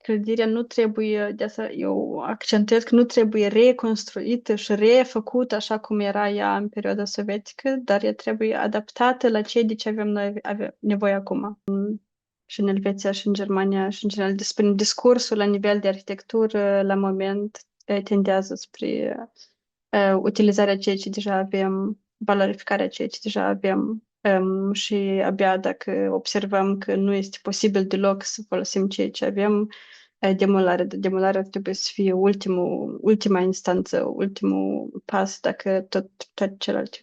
clădirea nu trebuie, de asta eu accentuez că nu trebuie reconstruită și refăcută așa cum era ea în perioada sovietică, dar ea trebuie adaptată la ce de ce avem noi nevoie acum. Și în Elveția și în Germania și în general despre discursul la nivel de arhitectură la moment tendează spre utilizarea ceea ce deja avem, valorificarea ceea ce deja avem și abia dacă observăm că nu este posibil deloc să folosim ceea ce avem, demolarea trebuie să fie ultima instanță, ultimul pas dacă toate celelalte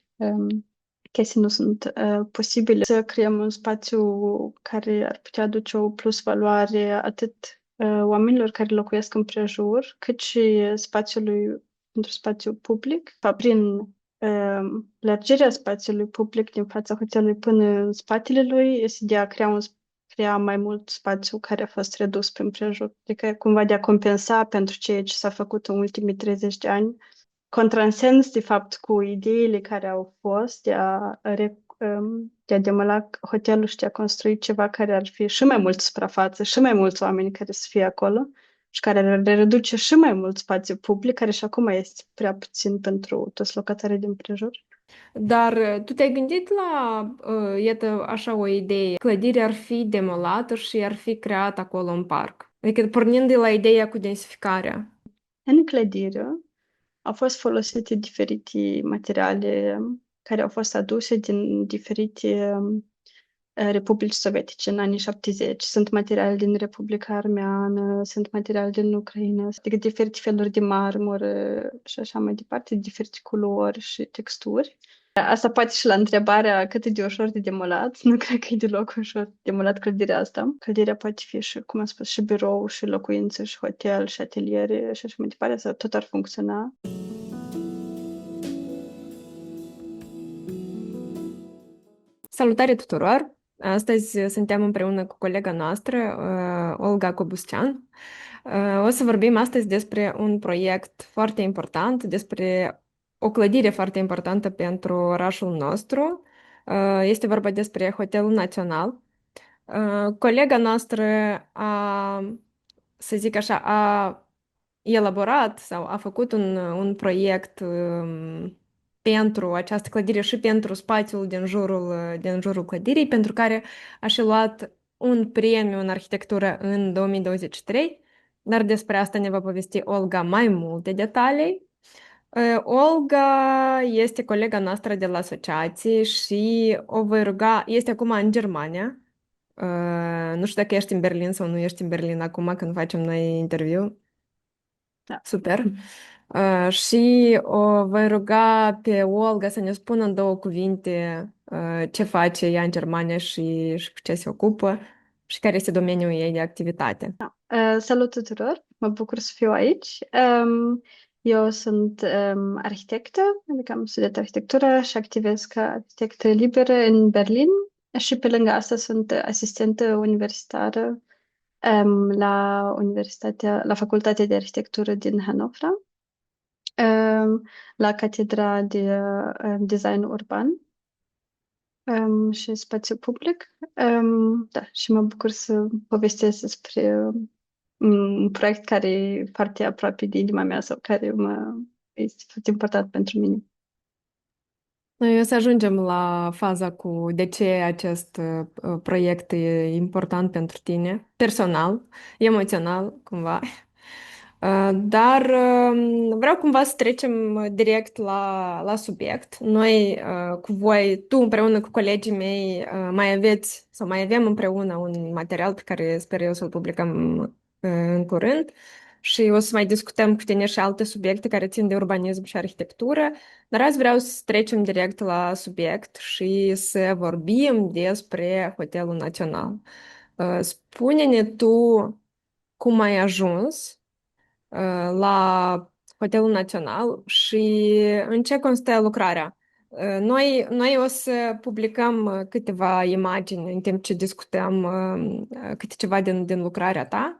chestii nu sunt posibile. Să creăm un spațiu care ar putea aduce o plus valoare atât oamenilor care locuiesc în prejur, cât și spațiului pentru spațiu public, prin lărgirea spațiului public din fața hotelului până în spatele lui, este de a crea mai mult spațiu care a fost redus prin prejur. Adică cumva de a compensa pentru ceea ce s-a făcut în ultimii 30 de ani, contrasens de fapt cu ideile care au fost de a demola hotelul și de a construi ceva care ar fi și mai mult suprafață, și mai mulți oameni care să fie acolo și care ar reduce și mai mult spațiu public, care și acum este prea puțin pentru toți locatarii din prejur. Dar tu te-ai gândit la, iată, așa o idee, clădirea ar fi demolată și ar fi creat acolo un parc. Adică pornind de la ideea cu densificarea. În clădire au fost folosite diferite materiale care au fost aduse din diferite Republici Sovietice în anii 70. Sunt materiale din Republica Armeană, sunt materiale din Ucraina, adică diferite feluri de marmură și așa mai departe, diferite culori și texturi. Asta poate și la întrebarea cât e de ușor de demolat. Nu cred că e deloc ușor de demolat clădirea asta. Clădirea poate fi și, cum am spus, și birou, și locuințe, și hotel, și ateliere, și așa mai departe. Asta tot ar funcționa. Salutare tuturor! Astăzi suntem împreună cu colega noastră, Olga Cobustean. O să vorbim astăzi despre un proiect foarte important, despre o clădire foarte importantă pentru orașul nostru. Este vorba despre Hotelul Național. Colega noastră a, să zic așa, a elaborat sau a făcut un proiect pentru această clădire și pentru spațiul din jurul clădirii, pentru care a și luat un premiu în arhitectură în 2023, dar despre asta ne va povesti Olga mai multe detalii. Olga este colega noastră de la asociație și o voi ruga, este acum în Germania. Nu știu dacă ești în Berlin sau nu ești în Berlin acum când facem noi interviu. Da. Super. Și o voi ruga pe Olga să ne spună în două cuvinte ce face ea în Germania și cu ce se ocupă și care este domeniul ei de activitate. Salut tuturor! Mă bucur să fiu aici. Eu sunt arhitectă, adică am studiat arhitectură și activez ca arhitectă liberă în Berlin și pe lângă asta sunt asistentă universitară la Facultatea de Arhitectură din Hanovra, la Catedra de Design Urban și spațiu public. Da, și mă bucur să povestesc despre un proiect care e foarte aproape de inima mea sau care este foarte important pentru mine. Noi o să ajungem la faza cu de ce acest proiect e important pentru tine, personal, emoțional, cumva. Dar vreau cumva să trecem direct la subiect. Noi, cu voi, tu împreună cu colegii mei, mai aveți sau mai avem împreună un material pe care sper eu să-l publicăm în curând și o să mai discutăm cu tine și alte subiecte care țin de urbanism și arhitectură, dar azi vreau să trecem direct la subiect și să vorbim despre Hotelul Național. Spune-ne tu cum ai ajuns la Hotelul Național și în ce constă lucrarea. Noi o să publicăm câteva imagini în timp ce discutăm câte ceva din lucrarea ta,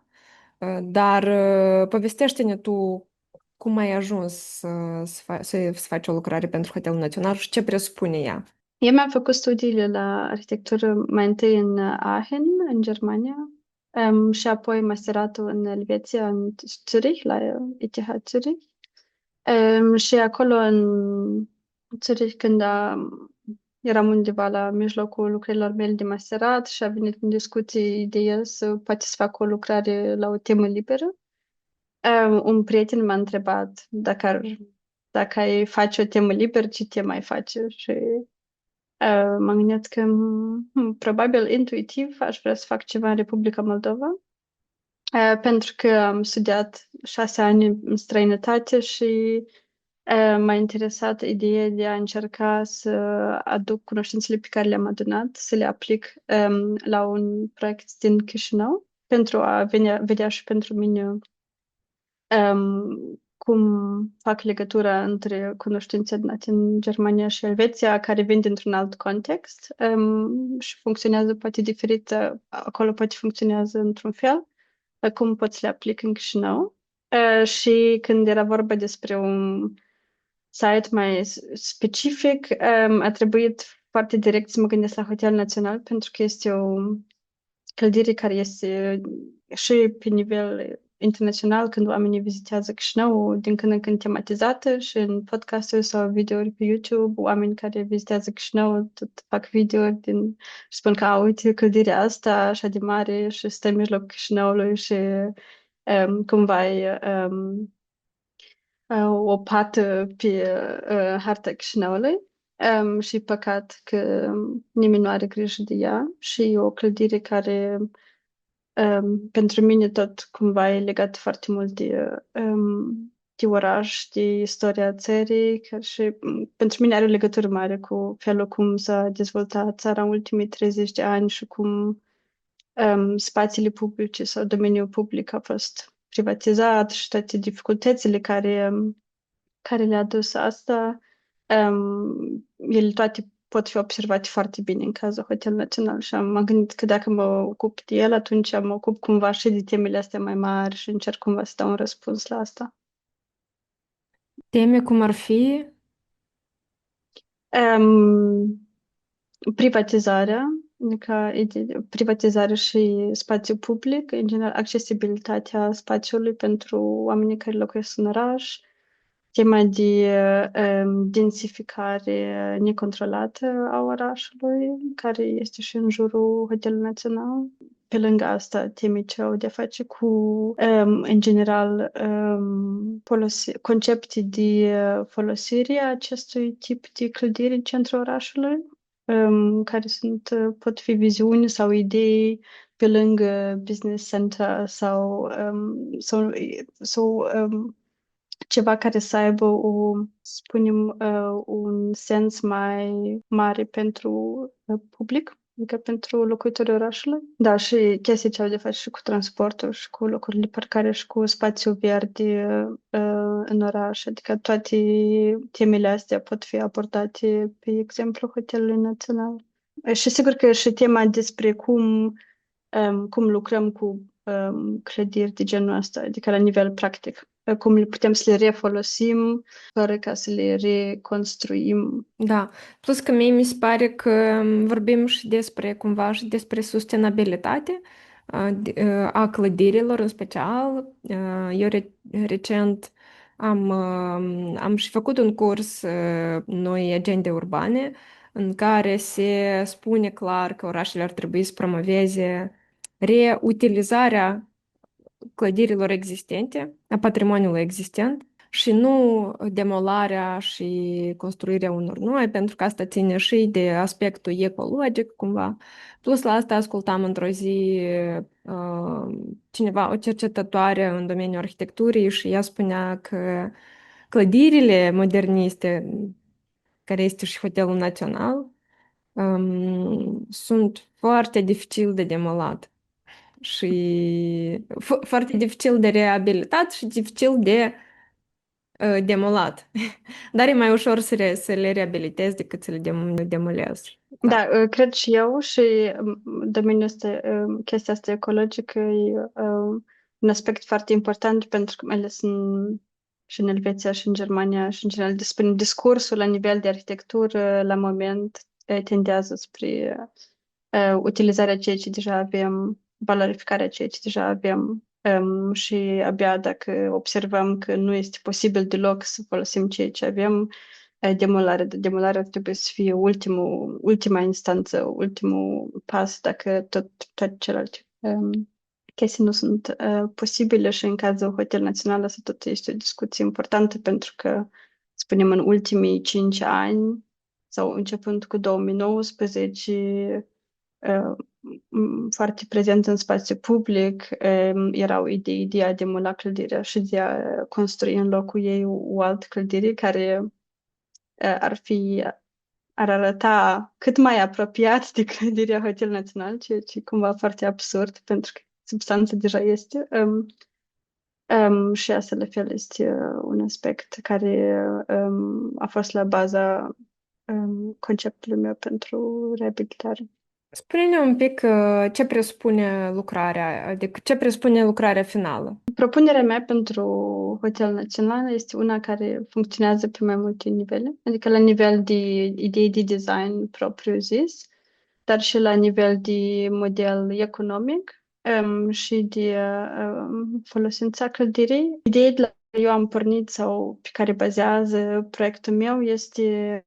dar povestește-ne tu cum ai ajuns să faci o lucrare pentru Hotelul Național și ce presupune ea. Eu mi-am făcut studiile la arhitectură mai întâi în Aachen, în Germania, Și apoi masteratul în Elveția, în Zurich, la ETH Zurich. Și acolo în Zurich, când eram undeva la mijlocul lucrărilor mele de masterat și a venit în discuție ideea să poate să fac o lucrare la o temă liberă, un prieten m-a întrebat dacă ai face o temă liberă, ce temă ai face? Și m-am gândit că probabil intuitiv aș vrea să fac ceva în Republica Moldova, pentru că am studiat 6 ani în străinătate și m-a interesat ideea de a încerca să aduc cunoștințele pe care le-am adunat, să le aplic la un proiect din Chișinău, pentru a vedea și pentru mine cum fac legătura între cunoștințe adunate în Germania și Elveția, care vin dintr-un alt context și funcționează poate diferit, acolo poate funcționează într-un fel, cum pot să le aplic în Chișinău. Și când era vorba despre un site mai specific, a trebuit foarte direct să mă gândesc la Hotel Național, pentru că este o clădire care este și pe nivel internațional, când oamenii vizitează Chișinău, din când în când tematizată și în podcasturi sau videouri pe YouTube, oameni care vizitează Chișinău tot fac videouri și spun că, uite, clădirea asta așa de mare și stă în mijlocul Chișinăului și cumva e o pată pe harta Chișinăului. Și păcat că nimeni nu are grijă de ea și e o clădire care pentru mine tot cumva e legat foarte mult de oraș, de istoria țării, chiar și pentru mine are o legătură mare cu felul cum s-a dezvoltat țara în ultimii 30 de ani și cum spațiile publice sau domeniul public a fost privatizat și toate dificultățile care le-a dus asta, ele toate pot fi observate foarte bine în cazul Hotel Național și m-am gândit că dacă mă ocup de el, atunci mă ocup cumva și de temele astea mai mari și încerc cumva să dau un răspuns la asta. Teme cum ar fi? Um, Privatizarea, adică privatizarea și spațiu public, în general accesibilitatea spațiului pentru oamenii care locuiesc în oraș, tema de densificare necontrolată a orașului, care este și în jurul Hotelului Național. Pe lângă asta, teme ce au de-a face cu, în general, concepte de folosire a acestui tip de clădiri în centrul orașului, care pot fi viziuni sau idei pe lângă business center sau ceva care să aibă spunem, un sens mai mare pentru public, adică pentru locuitorii orașului. Da, și chestii ce au de face și cu transportul și cu locurile de parcare și cu spațiu verde în oraș, adică toate temele astea pot fi abordate pe exemplu Hotelului Național. Și sigur că și tema despre cum lucrăm cu clădiri de genul ăsta, adică la nivel practic. Cum le putem să le refolosim fără ca să le reconstruim. Da, plus că mie mi se pare că vorbim și despre cumva și despre sustenabilitate a clădirilor în special. Eu recent am și făcut un curs noi agende urbane în care se spune clar că orașele ar trebui să promoveze reutilizarea clădirilor existente, a patrimoniului existent și nu demolarea și construirea unor noi, pentru că asta ține și de aspectul ecologic, cumva. Plus la asta ascultam într-o zi cineva, o cercetătoare în domeniul arhitecturii și ea spunea că clădirile moderniste, care este și Hotelul Național, sunt foarte dificil de demolat și foarte dificil de reabilitat și dificil de demolat. Dar e mai ușor să le reabilitezi decât să le demolezi. Da. Da, cred și eu și domeniul ăsta, chestia asta ecologică e un aspect foarte important pentru că mai ales și în Elveția și în Germania și în general despre discursul la nivel de arhitectură la moment tendează spre utilizarea ceea ce deja avem valorificarea ceea ce deja avem. Și abia dacă observăm că nu este posibil deloc să folosim ceea ce avem, demolarea trebuie să fie ultima instanță, ultimul pas, dacă toate celelalte chestii nu sunt posibile. Și în cazul Hotel Național asta tot este o discuție importantă, pentru că, spunem, în ultimii 5 ani sau începând cu 2019, uh, foarte prezent în spațiu public, erau idei de a demula clădirea și de a construi în locul ei o altă clădire care ar arăta cât mai apropiat de clădirea Hotel Național, ceea ce e cumva foarte absurd, pentru că substanța deja este. Și asta, la fel, este un aspect care a fost la baza conceptului meu pentru reabilitare. Spune-ne un pic ce presupune lucrarea, adică ce presupune lucrarea finală. Propunerea mea pentru Hotel Național este una care funcționează pe mai multe nivele, adică la nivel de idei de design propriu-zis, dar și la nivel de model economic, și de folosința clădirii. Ideea de la care eu am pornit sau pe care bazează proiectul meu este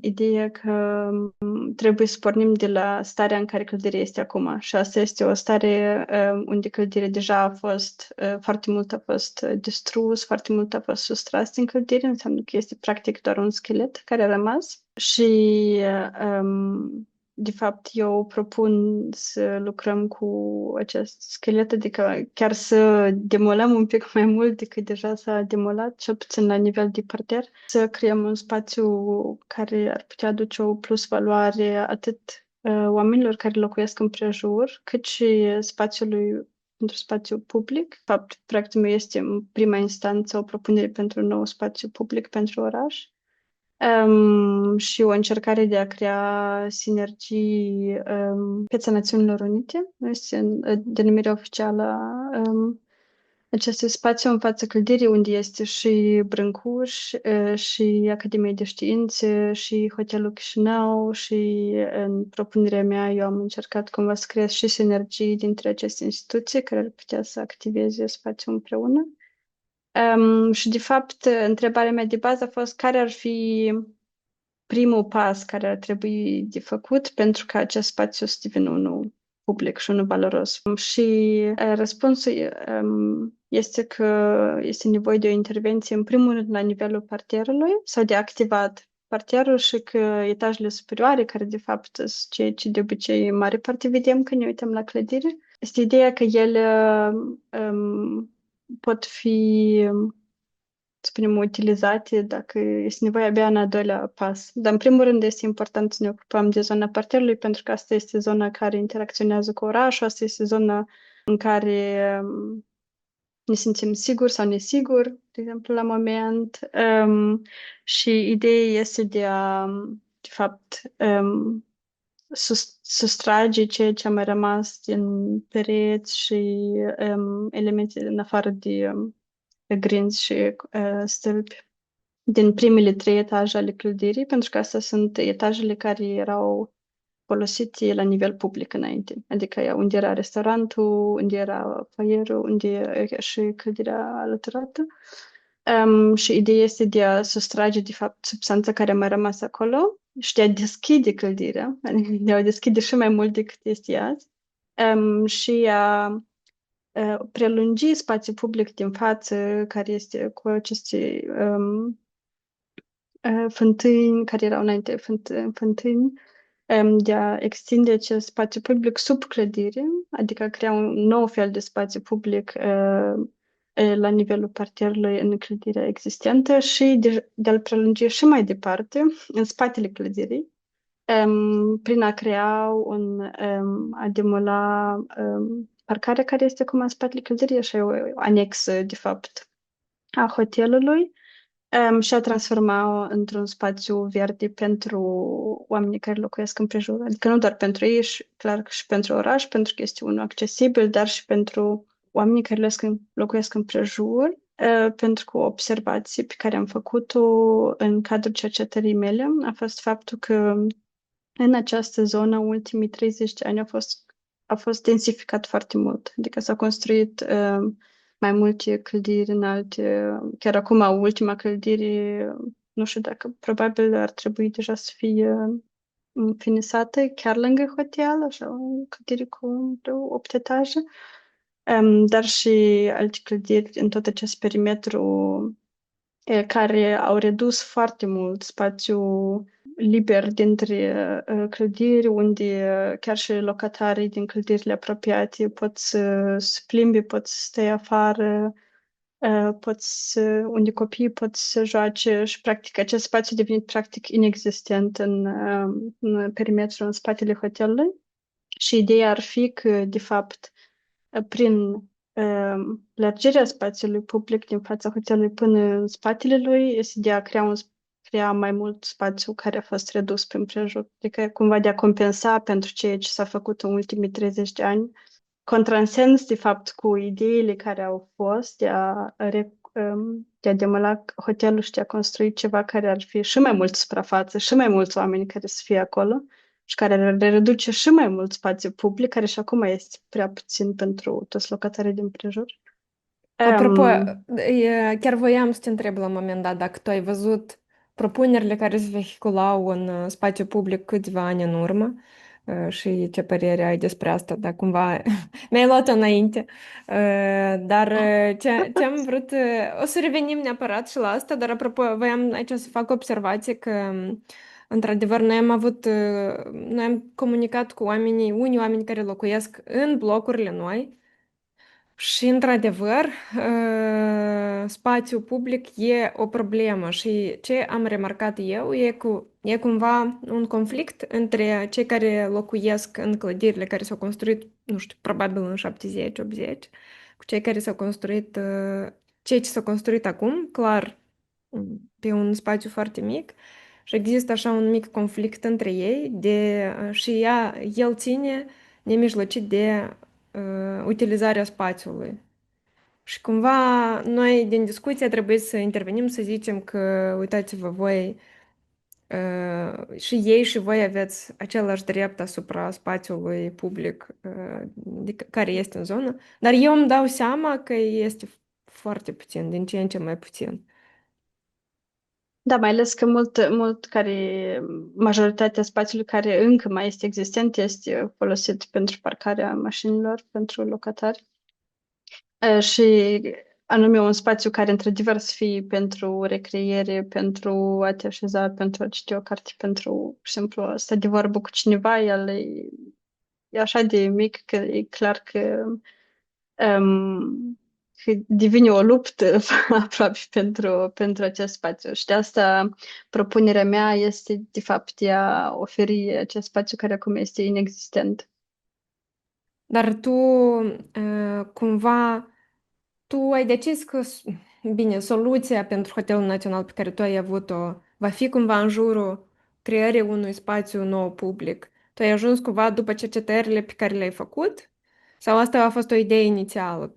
ideea că trebuie să pornim de la starea în care clădirea este acum. Și asta este o stare unde clădirea deja a fost, foarte mult a fost distrus, foarte mult a fost sustras din clădire, înseamnă că este practic doar un schelet care a rămas. Și de fapt, eu propun să lucrăm cu acest schelet, adică chiar să demolăm un pic mai mult decât deja s-a demolat, cel puțin la nivel de parter, să creăm un spațiu care ar putea aduce o plus valoare atât oamenilor care locuiesc în prejur, cât și spațiului pentru spațiu public. De fapt, proiectul meu este în prima instanță o propunere pentru un nou spațiu public pentru oraș. Și o încercare de a crea sinergii. Piața Națiunilor Unite este denumirea oficială a acestui spațiu în fața clădirii, unde este și Brâncuș, și Academia de Științe, și Hotelul Chișinău. Și în propunerea mea eu am încercat cumva să creez și sinergii dintre aceste instituții care ar putea să activeze spațiul împreună. Și, de fapt, întrebarea mea de bază a fost care ar fi primul pas care ar trebui de făcut pentru ca acest spațiu să devină unul public și unul valoros. Și răspunsul este că este nevoie de o intervenție, în primul rând, la nivelul parterului sau de activat parterul, și că etajele superioare, care de fapt sunt ceea ce de obicei în mare parte vedem când ne uităm la clădire, este ideea că ele pot fi, să spunem, utilizate dacă este nevoie abia în a doilea pas. Dar, în primul rând, este important să ne ocupăm de zona parterului, pentru că asta este zona care interacționează cu orașul, asta este zona în care ne simțim siguri sau nesiguri, de exemplu, la moment. Și ideea este de fapt, sustrage ceea ce a mai rămas din pereți și elemente în afară de grinzi și stâlpi din primele 3 etaje ale clădirii, pentru că astea sunt etajele care erau folosite la nivel public înainte. Adică unde era restaurantul, unde era foaierul, unde și clădirea alăturată. Și ideea este de a sustrage, de fapt, substanța care a mai rămas acolo și de a deschide clădirea, adică de a o deschide și mai mult decât este azi, și a prelungi spațiul public din față, care este cu aceste fântâni, care erau înainte fântâni, de a extinde acest spațiu public sub clădire, adică a crea un nou fel de spațiu public la nivelul parterului în clădirea existentă și de a-l prelungi și mai departe, în spatele clădirii, prin a crea a demola parcarea care este acum în spatele clădirii, așa e o anexă, de fapt, a hotelului, și a transforma-o într-un spațiu verde pentru oamenii care locuiesc în prejur. Adică nu doar pentru ei, și clar că și pentru oraș, pentru că este unul accesibil, dar și pentru oamenii care locuiesc în prejur, pentru că o observație pe care am făcut-o în cadrul cercetării mele a fost faptul că în această zonă, ultimii 30 de ani, a fost densificat foarte mult. Adică s-au construit mai multe clădiri înalte. Chiar acum, ultima clădire, nu știu dacă probabil ar trebui deja să fie finisată chiar lângă hotel, așa, o clădire cu vreo 8 etaje. Dar și alte clădiri în tot acest perimetru care au redus foarte mult spațiul liber dintre clădiri, unde chiar și locatarii din clădirile apropiate pot să se plimbe, pot să stea afară, unde copiii pot să joace și practic acest spațiu a devenit practic inexistent în perimetrul în spatele hotelului. Și ideea ar fi că, de fapt, prin lărgirea spațiului public din fața hotelului până în spatele lui, este de a crea mai mult spațiu care a fost redus prin prejur. Adică cumva de a compensa pentru ceea ce s-a făcut în ultimii 30 de ani, contrasens, de fapt, cu ideile care au fost de a demala hotelul și de a construi ceva care ar fi și mai mult suprafață, și mai mulți oameni care să fie acolo și care ar reduce și mai mult spațiu public, care și acum este prea puțin pentru toți locatarii din prejur. Apropo, Um, chiar voiam să te întreb la un moment dat dacă tu ai văzut propunerile care se vehiculau în spațiu public câțiva ani în urmă și ce părere ai despre asta, dacă cumva mi-ai luat înainte. Dar ce am vrut, o să revenim neapărat și la asta, dar apropo, voiam aici să fac observație că într-adevăr, noi am comunicat cu unii oameni care locuiesc în blocurile noi, și, într-adevăr, spațiul public e o problemă și ce am remarcat eu e cumva un conflict între cei care locuiesc în clădirile care s-au construit, nu știu, probabil în 70-80, cu cei care s-au construit, cei ce s-au construit acum, clar, pe un spațiu foarte mic. Și există așa un mic conflict între ei și el ține nemijlocit de utilizarea spațiului. Și cumva noi din discuție trebuie să intervenim, să zicem că, uitați-vă, voi și ei și voi aveți același drept asupra spațiului public care este în zonă, dar eu îmi dau seama că este foarte puțin, din ce în ce mai puțin. da, mai ales că majoritatea spațiului care încă mai este existent este folosit pentru parcarea mașinilor, pentru locatari. Și anume un spațiu care într-adevăr să fie pentru recreere, pentru a te așeza, pentru a citi o carte, pentru, pur și simplu, a sta de vorbă cu cineva, e așa de mic că e clar că devine o luptă aproape pentru acest spațiu. Și de asta propunerea mea este, de fapt, de a oferi acest spațiu care acum este inexistent. Dar cumva, tu ai decis că, bine, soluția pentru Hotelul Național pe care tu ai avut-o va fi cumva în jurul creării unui spațiu nou public. Tu ai ajuns cumva după cercetările pe care le-ai făcut? Sau asta a fost o idee inițială?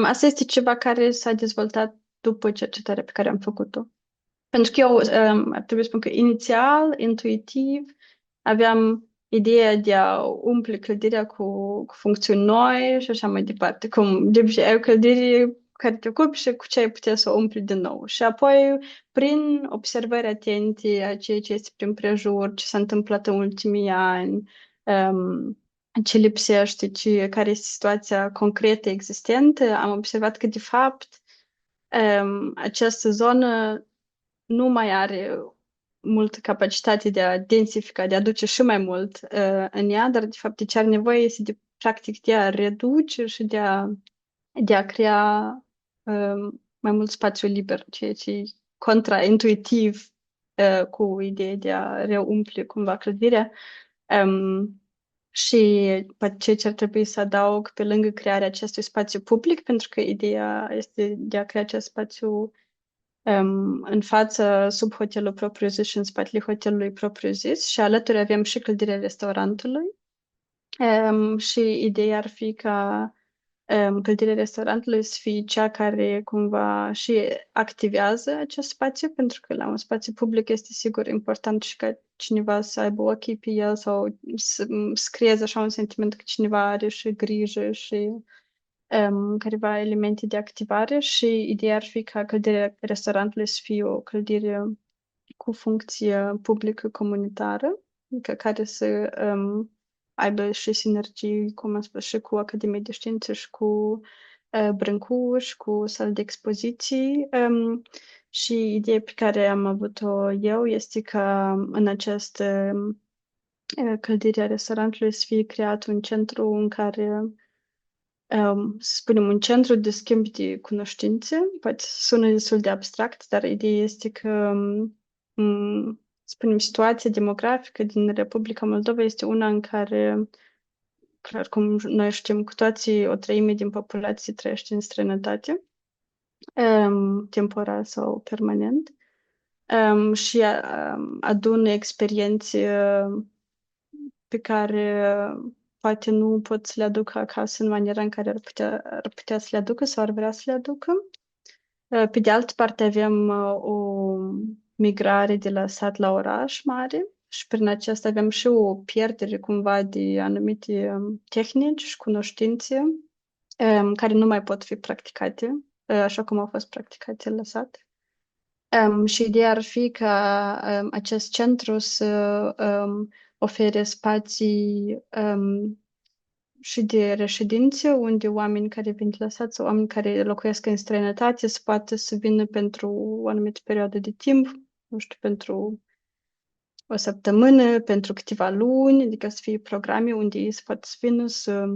Asta este ceva care s-a dezvoltat după cercetarea pe care am făcut-o. Pentru că eu ar trebui să spun că inițial, intuitiv, aveam ideea de a umple clădirea cu funcțiuni noi și așa mai departe. Cum de obicei ai o clădire care te ocupi și cu ce ai putea să o umpli din nou. Și apoi, prin observări atente a ceea ce este prin prejur, ce s-a întâmplat în ultimii ani, um, ce lipsește, care este situația concretă existentă, am observat că, de fapt, această zonă nu mai are multă capacitate de a densifica, de a duce și mai mult în ea, dar de fapt ce are nevoie este practic de a reduce și de a crea mai mult spațiu liber, ceea ce e contraintuitiv cu ideea de a reumple cumva clădirea. Um, și poate ce ar trebui să adaug pe lângă crearea acestui spațiu public, pentru că ideea este de a crea acest spațiu în față, sub hotelul propriu-zis și în spatele hotelului propriu-zis și alături avem și clădirea restaurantului. Și ideea ar fi ca clădirea restaurantului să fie cea care cumva și activează acest spațiu, pentru că la un spațiu public este sigur important și ca cineva să aibă ochii pe el sau să creeze așa un sentiment că cineva are și grijă și careva elemente de activare și ideea ar fi ca clădirea restaurantului să fie o clădire cu funcție publică comunitară, adică care să aibă și sinergii, cum am spus, și cu Academia de Științe și cu Brâncu și cu sala de expoziții. Și ideea pe care am avut-o eu este ca în această clădire a restaurantului să fie creat un centru în care să spunem, un centru de schimb de cunoștințe. Poate sună destul de abstract, dar ideea este că, spunem, situația demografică din Republica Moldova este una în care, clar, cum noi știm cu toții, o treime din populație trăiește în străinătate, temporar sau permanent, și adună experiențe pe care poate nu pot să le aducă acasă în maniera în care ar putea să le aducă sau ar vrea să le aducă. Pe de altă parte avem o migrare de la sat la oraș mare și prin aceasta avem și o pierdere cumva de anumite tehnici și cunoștințe care nu mai pot fi practicate așa cum au fost practicate la sat. Și ideea ar fi ca acest centru să ofere spații și de reședință, unde oameni care vin de la sat sau oameni care locuiesc în străinătate să poată să vină pentru o anumită perioadă de timp, nu știu, pentru o săptămână, pentru câteva luni, adică să fie programe unde ei să poată să vină să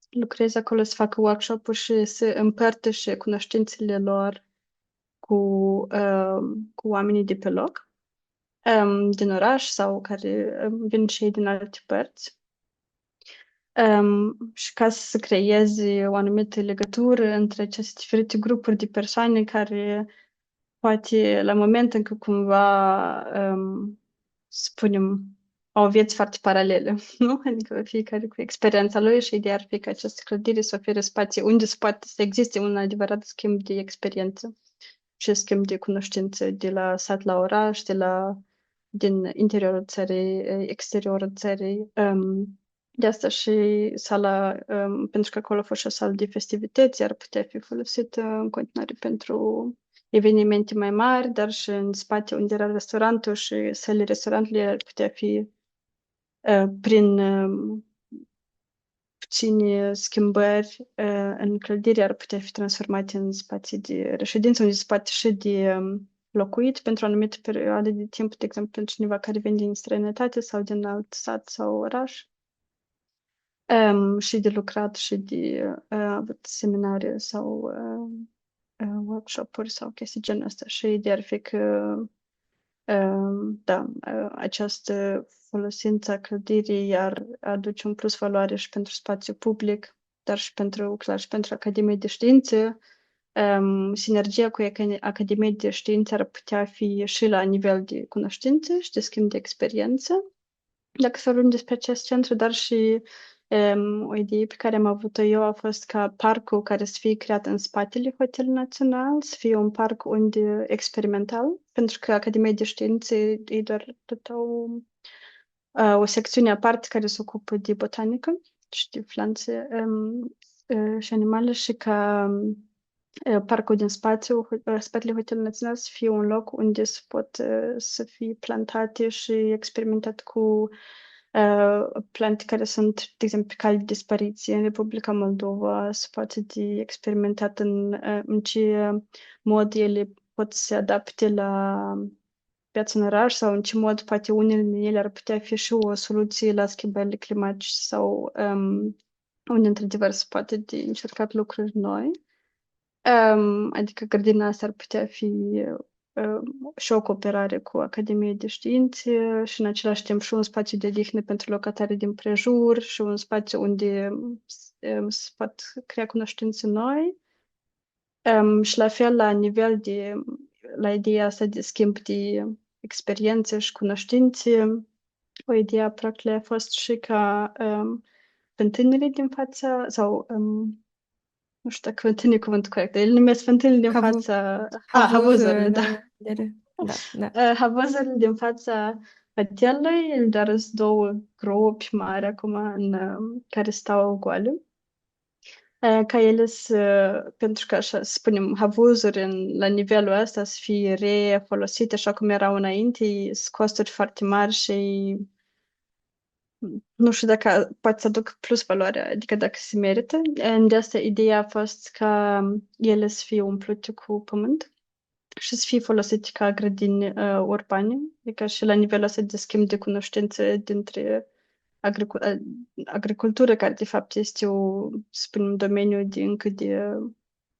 lucreze acolo, să facă workshop-uri și să împărtășe cunoștințele lor cu, cu oamenii de pe loc, din oraș sau care vin și ei din alte părți. Și ca să se creeze o anumită legătură între aceste diferite grupuri de persoane care poate la moment încă cumva, spunem, au vieți foarte paralele, nu? Adică fiecare cu experiența lui și ideea ar fi ca această clădire să ofere spații unde se poate să existe un adevărat schimb de experiență și schimb de cunoștințe de la sat la oraș, din interiorul țării, exteriorul țării. De asta și sala, pentru că acolo a fost și o sală de festivități, ar putea fi folosită în continuare pentru evenimente mai mari, dar și în spate unde era restaurantul și sălile restaurantului ar putea fi prin puține schimbări în clădire ar putea fi transformate în spații de reședință, unde se poate și de locuit pentru o anumită perioadă de timp, de exemplu, pentru cineva care vine din străinătate sau din alt sat sau oraș, și de lucrat și de avut seminarii sau workshop-uri sau chestii genul ăsta. Și ideea ar fi că da, această folosință a clădirii ar aduce un plus valoare și pentru spațiu public, dar și pentru, clar, și pentru Academia de Științe. Sinergia cu Academia de Științe ar putea fi și la nivel de cunoștințe și de schimb de experiență, dacă să vorbim despre acest centru, dar și o idee pe care am avut-o eu a fost ca parcul care să fie creat în spatele Hotelului Național să fie un parc unde experimental, pentru că Academia de Științe ei doar tot au o secțiune aparte care se ocupă de botanică și de pflanțe și animale și ca parcul din spatele Hotelului Național să fie un loc unde se pot să fie plantate și experimentat cu plante care sunt, de exemplu, pe cale de dispariție în Republica Moldova, se poate de experimentat în ce mod ele pot să se adapte la viața în oraș sau în ce mod poate unele din ele ar putea fi și o soluție la schimbările climatice sau unde într-adevăr se poate de încercat lucruri noi. Adică grădina asta ar putea fi și o cooperare cu Academia de Științe și în același timp și un spațiu de odihnă pentru locatarii din prejur și un spațiu unde se pot crea cunoștințe noi. Și la fel la ideea asta de schimb de experiențe și cunoștințe, o idee practic a fost și ca fântânile din fața sau nu știu dacă fântâne e cuvântul corect, ele numesc fântânile din fața, havuzurile, da. Da, da. Havuzurile din fața hotelului, el doar sunt două gropi mari acum care stau goale. Ca ele să, pentru că așa spunem, havuzuri la nivelul ăsta să fie refolosite așa cum erau înainte, sunt costuri foarte mari și nu știu dacă poate să aduc plus valoare, adică dacă se merită. De asta ideea a fost ca ele să fie umplute cu pământ și să fie folosite ca grădini urbane, adică și la nivelul ăsta de schimb de cunoștințe dintre agricultură, care de fapt este o, să spunem, domeniu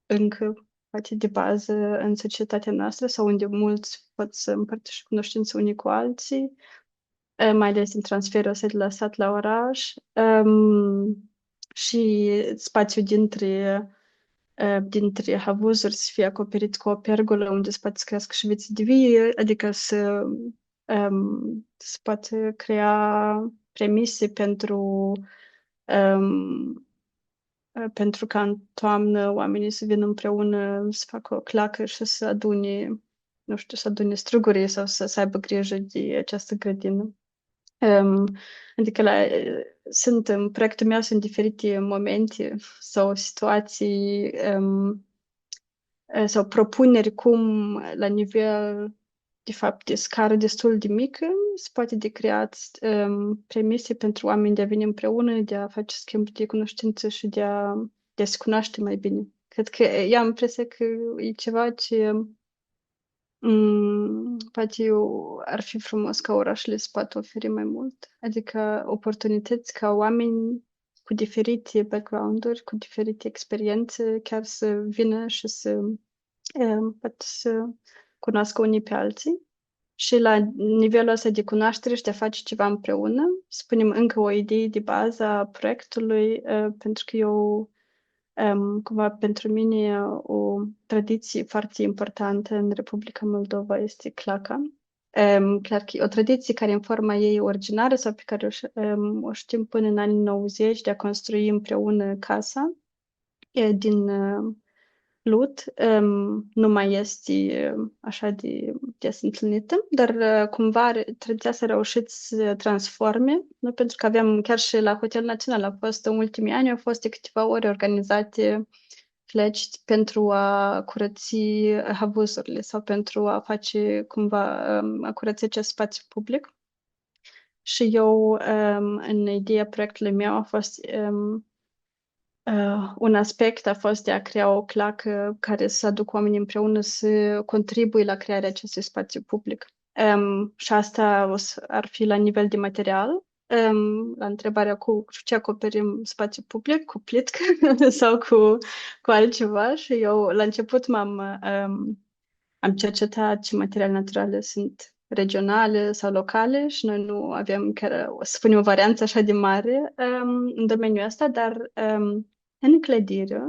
încă poate de bază în societatea noastră sau unde mulți pot să împărtășească cunoștințe unii cu alții, mai ales în transferul ăsta de la sat la oraș, și spațiul dintre havuzuri să fie acoperit cu o pergolă unde se poate să crească și vițe de vie, adică să poate crea premise um, pentru ca în toamnă oamenii să vină împreună, să facă o clacă și să adune, nu știu, să adune strugurii sau să aibă grijă de această grădină. Um, adică în proiectul meu sunt diferite momente sau situații sau propuneri cum la nivel de fapt de scară destul de mică se poate de creat premise pentru oameni de a veni împreună, de a face schimb de cunoștințe și de a se cunoaște mai bine. Cred că eu am impresia că e ceva ce poate ar fi frumos ca orașele să poată oferi mai mult. Adică oportunități ca oameni cu diferite background-uri, cu diferite experiențe, chiar să vină și poate să cunoască unii pe alții. Și la nivelul ăsta de cunoaștere și de a face ceva împreună, spunem încă o idee de bază a proiectului, pentru că eu cumva pentru mine o tradiție foarte importantă în Republica Moldova este claca. Clar că e o tradiție care în forma ei originară sau pe care o știm până în anii 90 de a construi împreună casa din lut. Nu mai este așa de des întâlnită, dar cumva tradiția s-a reușit să transforme, nu? Pentru că aveam chiar și la Hotel Național, a fost în ultimii ani, au fost de câteva ori organizate pleci pentru a curăți havuzurile sau pentru a face cumva a curăți acest spațiu public. Și eu, în ideea proiectului meu, a fost un aspect a fost de a crea o clacă care să aducă oamenii împreună să contribuie la crearea acestui spațiu public. Și asta ar fi la nivel de material. La întrebarea cu ce acoperim spațiu public, cu plitcă sau cu altceva. Și eu la început am cercetat ce materiale naturale sunt regionale sau locale și noi nu avem chiar, o să spunem, o varianță așa de mare în domeniul ăsta, dar în clădire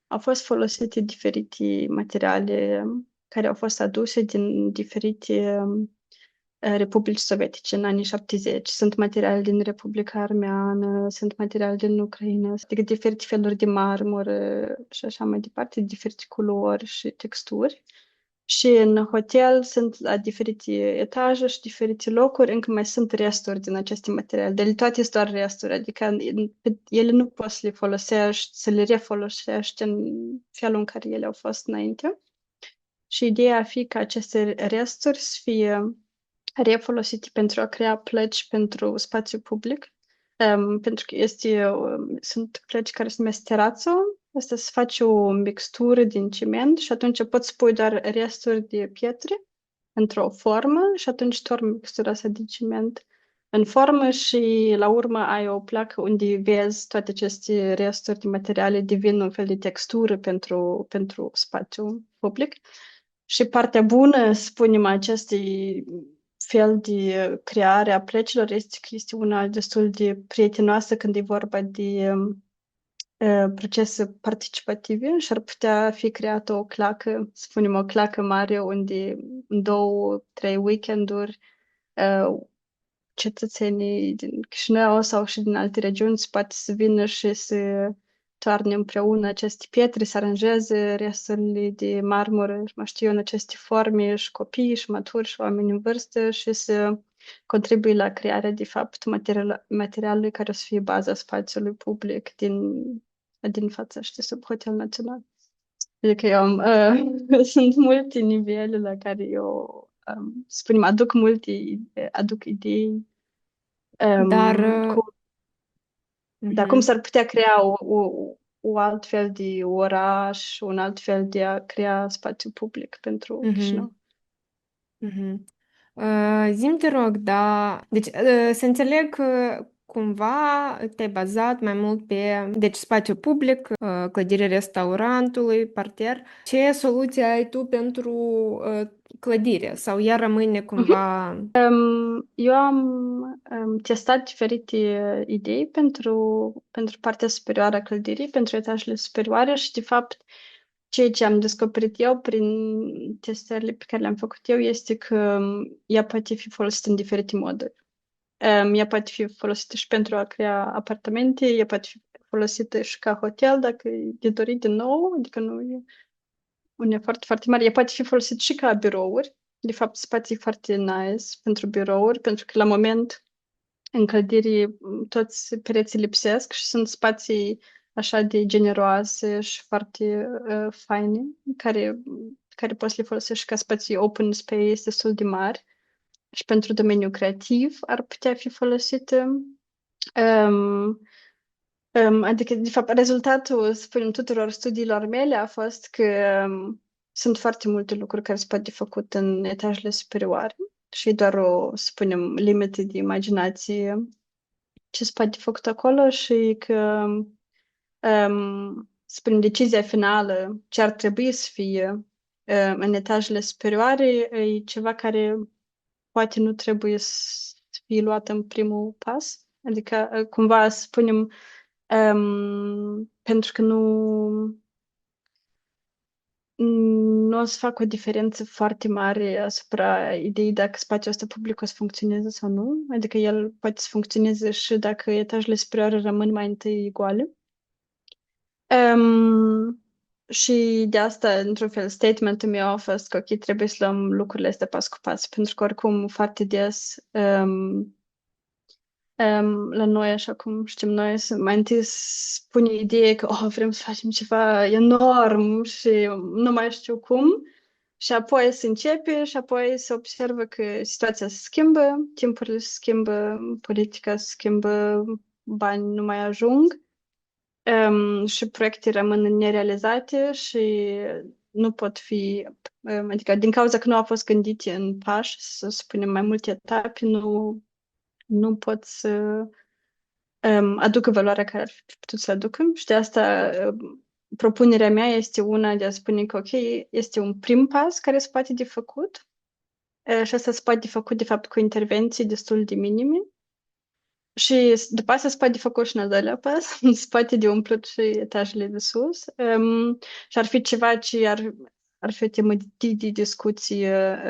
au fost folosite diferite materiale care au fost aduse din diferite republici sovietice în anii 70. Sunt materiale din Republica Armeană, sunt materiale din Ucraina, adică diferite feluri de marmură și așa mai departe, diferite culori și texturi. Și în hotel sunt la diferite etaje și diferite locuri, încă mai sunt resturi din aceste materiale. Dar toate sunt doar resturi, adică ele nu poți să le folosești, să le refolosești în felul în care ele au fost înainte. Și ideea ar fi ca aceste resturi să fie refolosite pentru a crea plăci pentru spațiu public, pentru că sunt plăci care se numesc terrazzo. Asta se face o mixtură din ciment și atunci poți să pui doar resturi de pietre într-o formă și atunci torni mixtura asta de ciment în formă și la urmă ai o placă unde vezi toate aceste resturi de materiale devin un fel de textură pentru spațiu public. Și partea bună, spunem, acestei fel de creare a plecilor este una destul de prietenoasă când e vorba de procese participative și ar putea fi creată o clacă, spunem o clacă mare unde în 2-3 weekenduri cetățenii din Chișinău sau și din alte regiuni se poate să vină și să toarne împreună aceste pietre, să aranjeze resturile de marmură, mă știu eu, în aceste forme și copii și maturi și oameni în vârstă și să contribui la crearea, de fapt, materialului care o să fie baza spațiului public din fața, știi, sub Hotel Național. Adică eu am, sunt multe nivele la care eu, spunem, aduc idei, Dar, cum, dar cum mhm, s-ar putea crea o alt fel de oraș, un alt fel de a crea spațiu public pentru mhm, Chișinău. mhm. Zi-mi, te rog, da. Deci, să înțeleg că cumva te-ai bazat mai mult pe, deci, spațiu public, clădirea restaurantului, parter. Ce soluție ai tu pentru clădire? Sau ea rămâne cumva... Eu am testat diferite idei pentru partea superioară a clădirii, pentru etajele superioare și, de fapt, ceea ce am descoperit eu prin testările pe care le-am făcut eu este că ea poate fi folosită în diferite moduri. Ea poate fi folosită și pentru a crea apartamente, ea poate fi folosită și ca hotel, dacă e de dorit din nou, adică nu e un efort foarte mare. Ea poate fi folosită și ca birouri. De fapt, spații foarte nice pentru birouri, pentru că la moment în clădiri toți pereții lipsesc și sunt spații așa de generoase și foarte faine, care poți să le folosești ca spații open space destul de mari și pentru domeniul creativ ar putea fi folosite. Um, adică, de fapt, rezultatul, să spunem, tuturor studiilor mele a fost că sunt foarte multe lucruri care se pot de făcut în etajele superioare și e doar o, să spunem, limită de imaginație ce se poate de făcut acolo și că, să spunem, decizia finală, ce ar trebui să fie în etajele superioare, e ceva care poate nu trebuie să fie luat în primul pas. Adică, cumva, să spunem, pentru că nu o să fac o diferență foarte mare asupra ideii dacă spațiul ăsta public o să funcționeze sau nu. Adică el poate să funcționeze și dacă etajele superioare rămân mai întâi goale. Um, și de asta, într-un fel, statementul meu a fost că, ok, trebuie să luăm lucrurile astea pas cu pas, pentru că oricum foarte des la noi, așa cum știm noi, mai întâi spune ideea că vrem să facem ceva enorm și nu mai știu cum. Și apoi se începe și apoi se observă că situația se schimbă, timpurile se schimbă, politica se schimbă, bani nu mai ajung, și proiecte rămân nerealizate și nu pot fi, adică din cauza că nu au fost gândite în pași, să spunem mai multe etape, nu pot să aducă valoarea care ar fi putut să aducă. Și de asta propunerea mea este una de a spune că, ok, este un prim pas care se poate de făcut și asta se poate de făcut, de fapt, cu intervenții destul de minime. Și după asta se poate de făcut și în al doilea pas, se poate de umplut și etajele de sus. Și ar fi ceva ce ar fi o temă de discuție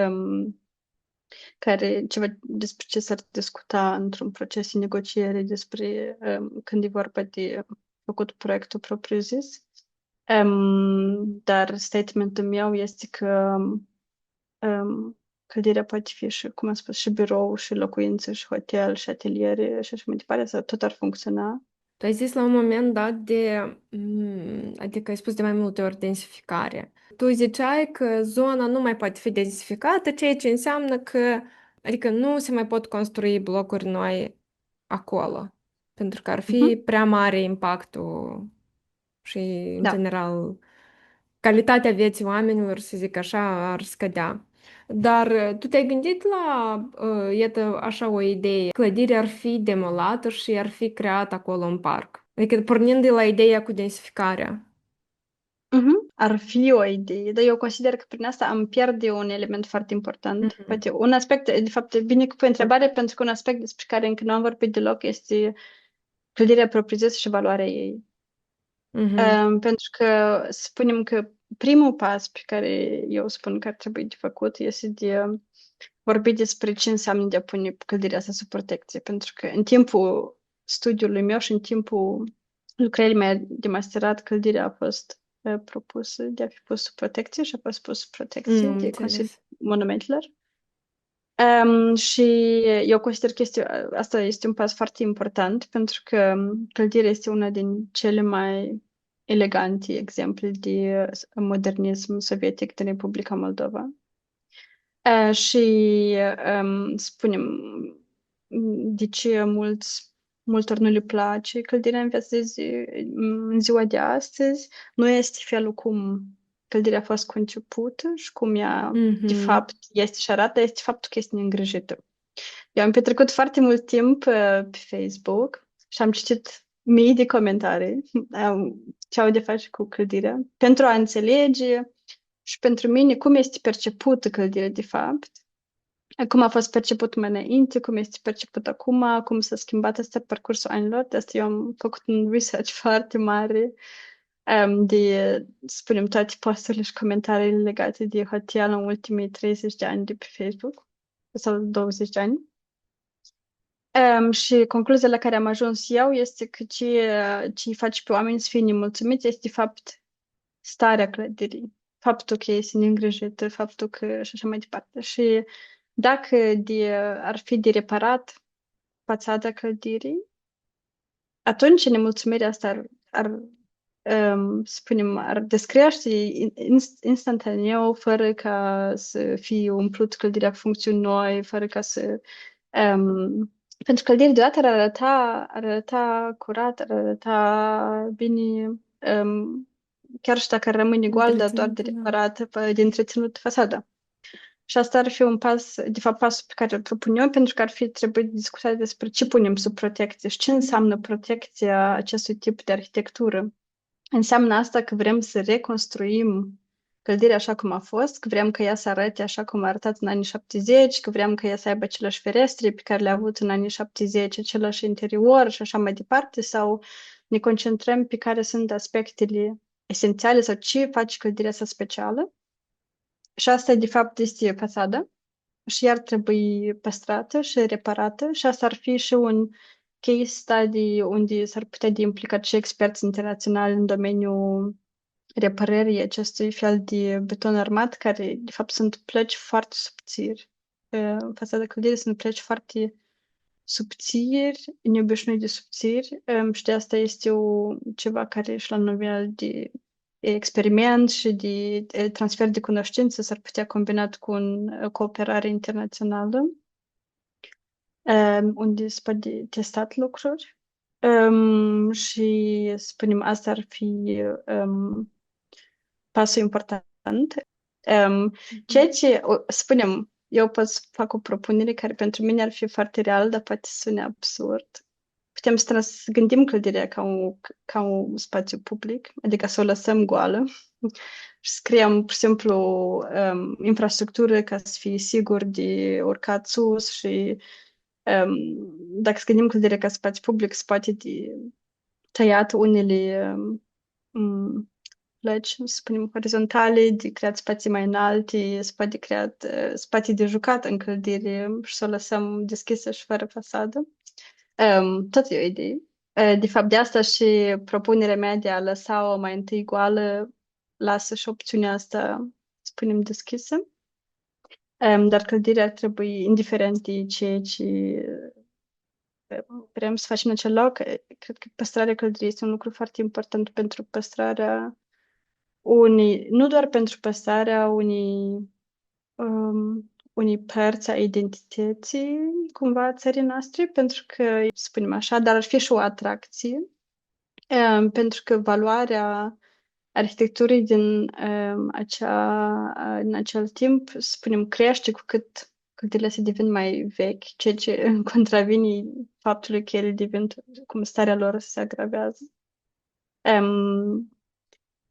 care ceva despre ce s-ar discuta într-un proces de negociere despre când e vorba de făcut proiectul propriu-zis. Dar statementul meu este că clădirea poate fi și, cum am spus, și birou, și locuințe, și hotel, și ateliere, și așa mai departe, să tot ar funcționa. Tu ai zis la un moment dat de, adică ai spus de mai multe ori densificare. Tu ziceai că zona nu mai poate fi densificată, ceea ce înseamnă că, adică nu se mai pot construi blocuri noi acolo, pentru că ar Mhm. fi prea mare impactul și, în Da. general, calitatea vieții oamenilor, să zic așa, ar scădea. Dar tu te-ai gândit la, iată, așa o idee, clădirea ar fi demolată și ar fi creat acolo un parc. Adică pornind de la ideea cu densificarea. Mhm. Ar fi o idee, dar eu consider că prin asta am pierde un element foarte important. Mhm. Poate un aspect, de fapt, e bine că pui întrebare, pentru că un aspect despre care încă nu am vorbit deloc este clădirea propriu-zisă și valoarea ei. Mhm. Pentru că spunem că primul pas pe care eu spun că ar trebui de făcut este de vorbi despre ce înseamnă de a pune clădirea asta sub protecție. Pentru că în timpul studiului meu și în timpul lucrării mele de masterat, clădirea a fost propusă de a fi pus sub protecție și a fost pus sub protecție de Consiliul Înțeles. Monumentelor. Și eu consider că asta este un pas foarte important pentru că clădirea este una din cele mai elegante exemple de modernism sovietic din Republica Moldova. Și spunem de ce multor nu le place clădirea în viața de în ziua de astăzi. Nu este felul cum clădirea a fost concepută și cum ea de Mhm. fapt este și arată, este faptul că este neîngrijită. Eu am petrecut foarte mult timp pe Facebook și am citit mii de comentarii ce au de face cu clădirea pentru a înțelege și pentru mine cum este percepută clădirea de fapt, cum a fost perceput mai înainte, cum este perceput acum, cum s-a schimbat asta pe parcursul anilor. De asta eu am făcut un research foarte mare de, să spunem, toate posturile și comentariile legate de hotel în ultimii 30 de ani de pe Facebook sau 20 de ani. Și concluzia la care am ajuns eu este că ce îi face pe oameni să fie nemulțumiți este, de fapt, starea clădirii, faptul că este neîngrijită, faptul că și așa mai departe. Și dacă ar fi de reparat fațada clădirii, atunci nemulțumirea asta spunem, ar descrește instantaneu, fără ca să fie umplut clădirea cu funcțiuni noi, fără ca să pentru că clădirea deodată ar arăta curat, ar arăta bine, chiar și dacă ar rămâne goală, dar doar de Întreținută, da. reparat, de întreținut fațada. Și asta ar fi un pas, de fapt, pasul pe care îl propun eu, pentru că ar fi trebuit discutat despre ce punem sub protecție și ce înseamnă protecția acestui tip de arhitectură. Înseamnă asta că vrem să reconstruim clădirea așa cum a fost, că vrem ca ea să arate așa cum a arătat în anii 70, că vrem ca ea să aibă aceleași ferestre pe care le-a avut în anii 70, același interior și așa mai departe, sau ne concentrăm pe care sunt aspectele esențiale sau ce face clădirea asta specială. Și asta, de fapt, este fațada și ea ar trebui păstrată și reparată și asta ar fi și un case study unde s-ar putea de implicat și experți internaționali în domeniul reparării acestui fel de beton armat, care de fapt sunt plăci foarte subțiri. În fațada clădirii sunt plăci foarte subțiri, neobișnuit de subțiri, și de asta este ceva care și la nivel de experiment și de transfer de cunoștință s-ar putea combinat cu o cooperare internațională, unde se poate testat lucruri. Și, spunem, asta ar fi pasul important. Ceea ce, spunem, eu pot să fac o propunere care pentru mine ar fi foarte reală, dar poate sună absurd. Putem să gândim clădirea ca un spațiu public, adică să o lăsăm goală și să creăm, pur și simplu, infrastructură ca să fie sigur de urcat sus și um, dacă să gândim clădirea ca spațiu public, se poate de tăiat unele plăci, să spunem, orizontale, de creat spații mai înalte, se poate creat spații de jucat în clădire și să o lăsăm deschisă și fără fasadă. Tot e o idee. De fapt, de asta și propunerea mea de a lăsa-o mai întâi goală lasă și opțiunea asta, spunem, deschisă. Dar clădirea ar trebui, indiferent de ceea ce vrem să facem în acel loc, cred că păstrarea clădirii este un lucru foarte important pentru păstrarea nu doar pentru păstrarea unei părți a identității, cumva, a țării noastre, pentru că, spunem așa, dar ar fi și o atracție, pentru că valoarea arhitecturii în acel timp, spunem, crește cu cât clădirile se devin mai vechi, ceea ce contravine faptului că ele devin, cum starea lor se agravează. Um,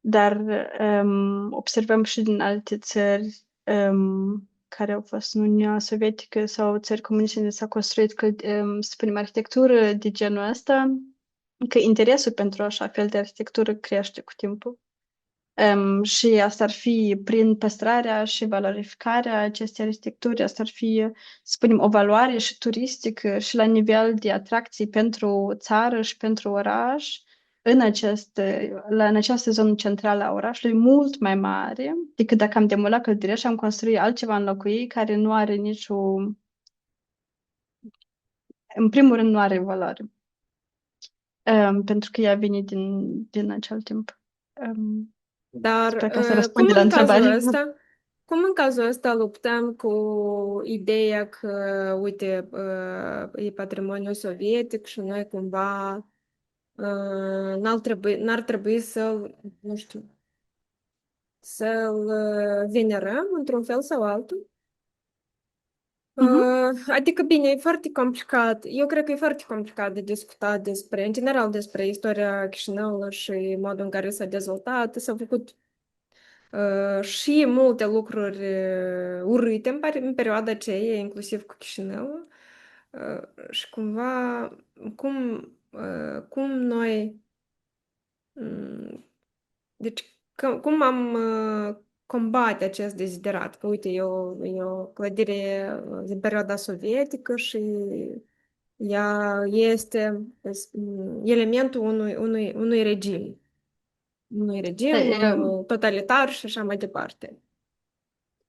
dar observăm și din alte țări care au fost în Uniunea Sovietică sau țări comuniste unde s-a construit, să spunem, arhitectură de genul ăsta, că interesul pentru așa fel de arhitectură crește cu timpul. Și asta ar fi prin păstrarea și valorificarea acestei arhitecturi, asta ar fi, să spunem, o valoare și turistică și la nivel de atracții pentru țară și pentru oraș, în această zonă centrală a orașului, mult mai mare decât dacă am demolat clădirea și am construit altceva în locul ei, care nu are în primul rând, nu are valoare, pentru că ea vine din acel timp. Dar Sper că să cum răspunde la în cazul întrebare. ăsta, cum în cazul ăsta luptăm cu ideea că, uite, e patrimoniu sovietic și noi cumva n-ar trebui să, nu știu, să-l venerăm într-un fel sau altul? Mhm. Adică, bine, e foarte complicat. Eu cred că e foarte complicat de discutat despre, în general, despre istoria Chișinăului și modul în care s-a dezvoltat. S-au făcut și multe lucruri urâte în perioada aceea, inclusiv cu Chișinăul. Și cumva, cum, cum noi, mm, deci, cum am combate acest deziderat? Că, uite, e o clădire din perioada sovietică și ea este elementul unui Da, regim totalitar și așa mai departe.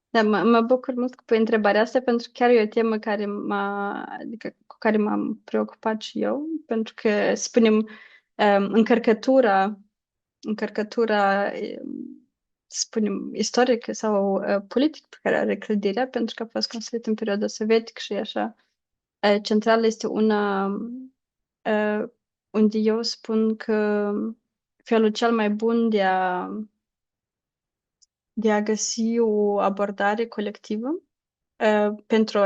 da, mă bucur mult pe întrebarea asta, pentru că chiar e o temă adică, cu care m-am preocupat și eu, pentru că, spunem, încărcătura, spunem, istorică sau politică pe care are clădirea, pentru că a fost construită în perioada sovietică și așa, centrala este una uh, unde eu spun că felul cel mai bun de a găsi o abordare colectivă pentru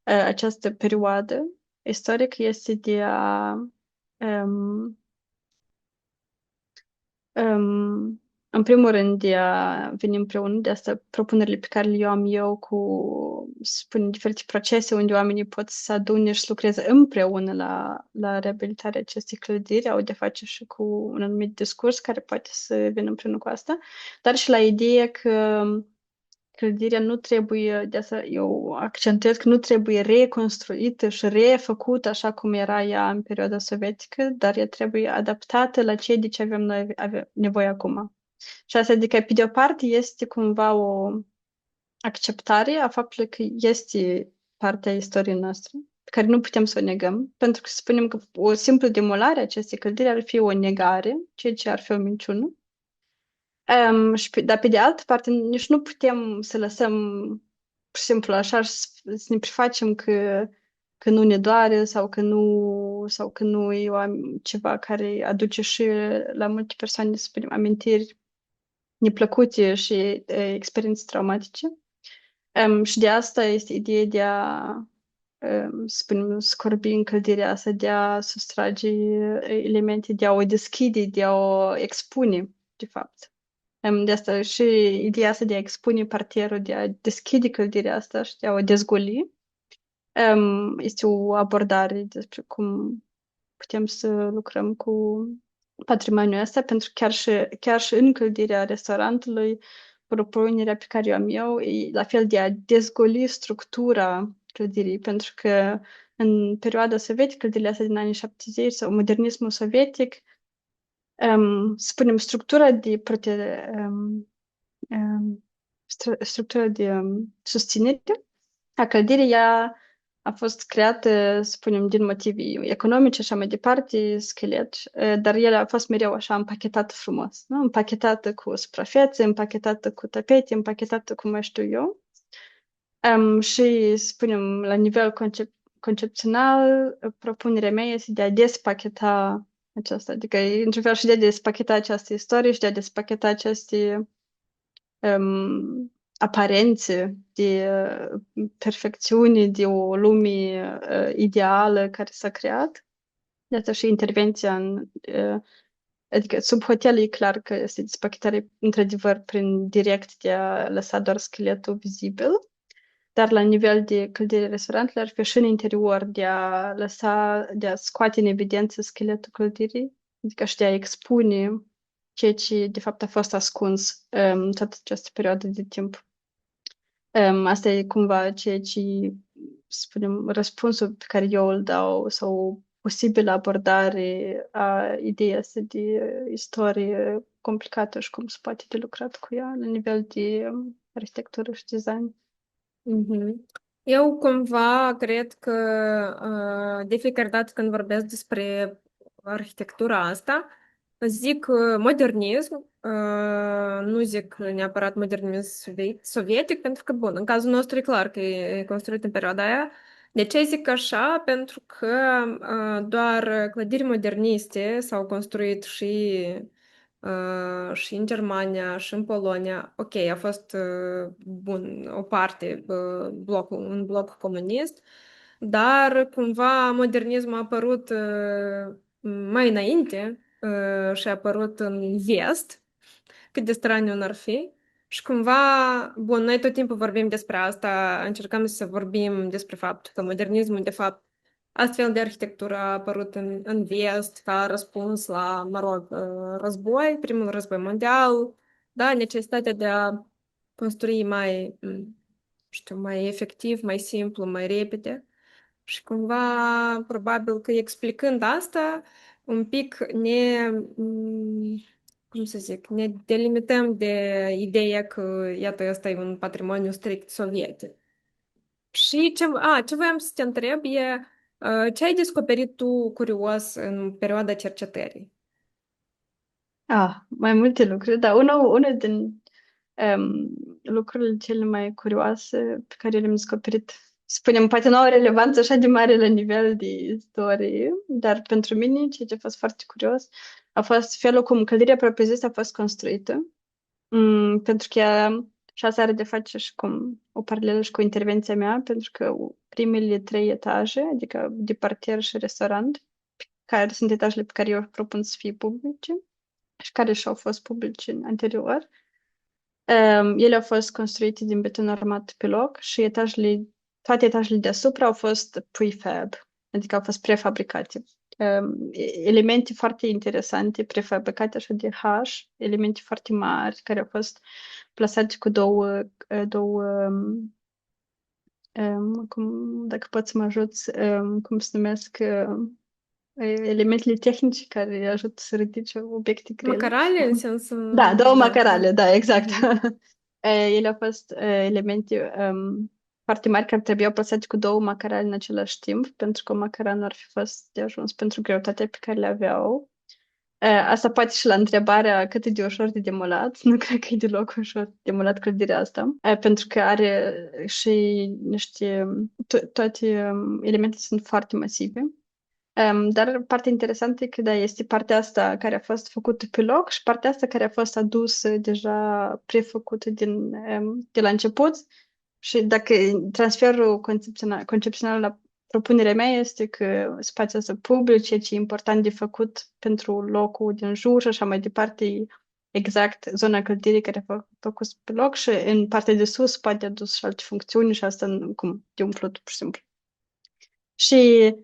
această perioadă istorică este de a um, um, în primul rând de a veni împreună, de asta propunerile pe care le am eu cu, spun, diferite procese unde oamenii pot să adune și să lucreze împreună la reabilitarea acestei clădiri, au de face și cu un anumit discurs care poate să vină împreună cu asta, dar și la ideea că clădirea nu trebuie, de asta eu accentuez că nu trebuie reconstruită și refăcută așa cum era ea în perioada sovietică, dar ea trebuie adaptată la ce de ce avem noi nevoie acum. Și asta, adică, pe de o parte, este cumva o acceptare a faptului că este partea istoriei noastre, pe care nu putem să o negăm, pentru că să spunem că o simplă demolare a acestei clădiri ar fi o negare, ceea ce ar fi o minciună. Dar pe de altă parte, nici nu putem să lăsăm pur și simplu așa și să ne prefacem că nu ne doare sau că nu e ceva care aduce și la multe persoane, să spunem, amintiri neplăcute și experiențe traumatice. Și de asta este ideea de a, să spunem, scorbi încălzirea asta, de a sustrage elemente, de a o deschide, de a o expune, de fapt. De asta și ideea asta de a expune parterul, de a deschide clădirea asta și de a o dezgoli, este o abordare despre cum putem să lucrăm cu patrimoniul ăsta, pentru că chiar și în clădirea restaurantului, propunerea pe care o am eu e la fel de a dezgoli structura clădirii, pentru că în perioada sovietică, clădirile astea din anii 70 sau modernismul sovietic, spunem, structura de susținere a clădirii, ea a fost creată, să spunem, din motive economice și așa mai departe, schelet, dar ele a fost mereu așa împachetată frumos, nu? Împachetată cu suprafețe, împachetată cu tapete, împachetată cu mai știu eu. Și, spunem, la nivel concepțional, propunerea mea este de a despacheta aceasta, adică, într-un fel, și de a despacheta această istorie și de a despacheta aceste aparențe de perfecțiune, de o lume ideală care s-a creat. De asta și intervenția adică sub hotel e clar că este despachetare într-adevăr prin direct de a lăsa doar scheletul vizibil, dar la nivel de clădire restaurant ar fi și în interior de a scoate în evidență scheletul clădirii, adică și de a expune ceea ce de fapt a fost ascuns toată această perioadă de timp. Asta e cumva ceea ce, spunem, răspunsul pe care eu îl dau sau posibilă abordare a ideii asta de istorie complicată și cum se poate de lucrat cu ea la nivel de arhitectură și design. Mhm. Eu cumva cred că de fiecare dată când vorbesc despre arhitectura asta, zic modernism, nu zic neapărat modernism sovietic, pentru că, bun, în cazul nostru e clar că e construit în perioada aia. De ce zic așa? Pentru că doar clădiri moderniste s-au construit și în Germania, și în Polonia. Ok, a fost bun, o parte, un bloc comunist, dar cumva modernismul a apărut mai înainte și a apărut în vest, cât de straniu n-ar fi. Și cumva, bun, noi tot timpul vorbim despre asta, încercăm să vorbim despre faptul că modernismul, de fapt, astfel de arhitectură a apărut în vest ca răspuns la, mă rog, război, primul război mondial, da, necesitatea de a construi mai, știu, mai efectiv, mai simplu, mai repede. Și cumva, probabil că explicând asta, un pic cum să zic, ne delimităm de ideea că, iată, ăsta e un patrimoniu strict sovietic. Și ce voiam să te întreb e, ce ai descoperit tu curios în perioada cercetării? Mai multe lucruri, dar una din um, lucrurile cele mai curioase pe care le-am descoperit, spunem, poate nu au relevanță așa de mare la nivel de istorie, dar pentru mine, ceea ce a fost foarte curios, a fost felul cum clădirea propriu-zisă a fost construită. Pentru că ea, și asta are de face și cum o paralelă și cu intervenția mea, pentru că primele trei etaje, adică de parter și restaurant, care sunt etajele pe care eu propun să fie publice și care și-au fost publice în anterior, ele au fost construite din beton armat pe loc și toate etajele deasupra au fost prefab, adică au fost prefabricate. Elemente foarte interesante, prefabricate așa de H, elemente foarte mari care au fost plasate cu două dacă poți să mă ajuți, cum se numesc, elementele tehnice care ajută să ridice obiecte grele. Macarale, în sensul, Da, două da. macarale, da, exact. Mhm. Ele au fost elemente foarte mari care trebuiau plasate cu două macarale în același timp, pentru că o macara nu ar fi fost de ajuns pentru greutatea pe care le aveau. Asta poate și la întrebarea cât e de ușor de demolat. Nu cred că e deloc ușor de demolat clădirea asta, pentru că are și niște... toate elementele sunt foarte masive. Dar partea interesantă e că da, este partea asta care a fost făcută pe loc și partea asta care a fost adusă deja prefăcută de la început. Și dacă transferul concepțional la propunerea mea este că spațiul ăsta public, ceea ce e important de făcut pentru locul din jur și așa mai departe, e exact zona clădirii care a făcut pe loc și în partea de sus poate adus și alte funcțiuni și asta cum de umplut, pur și simplu. Și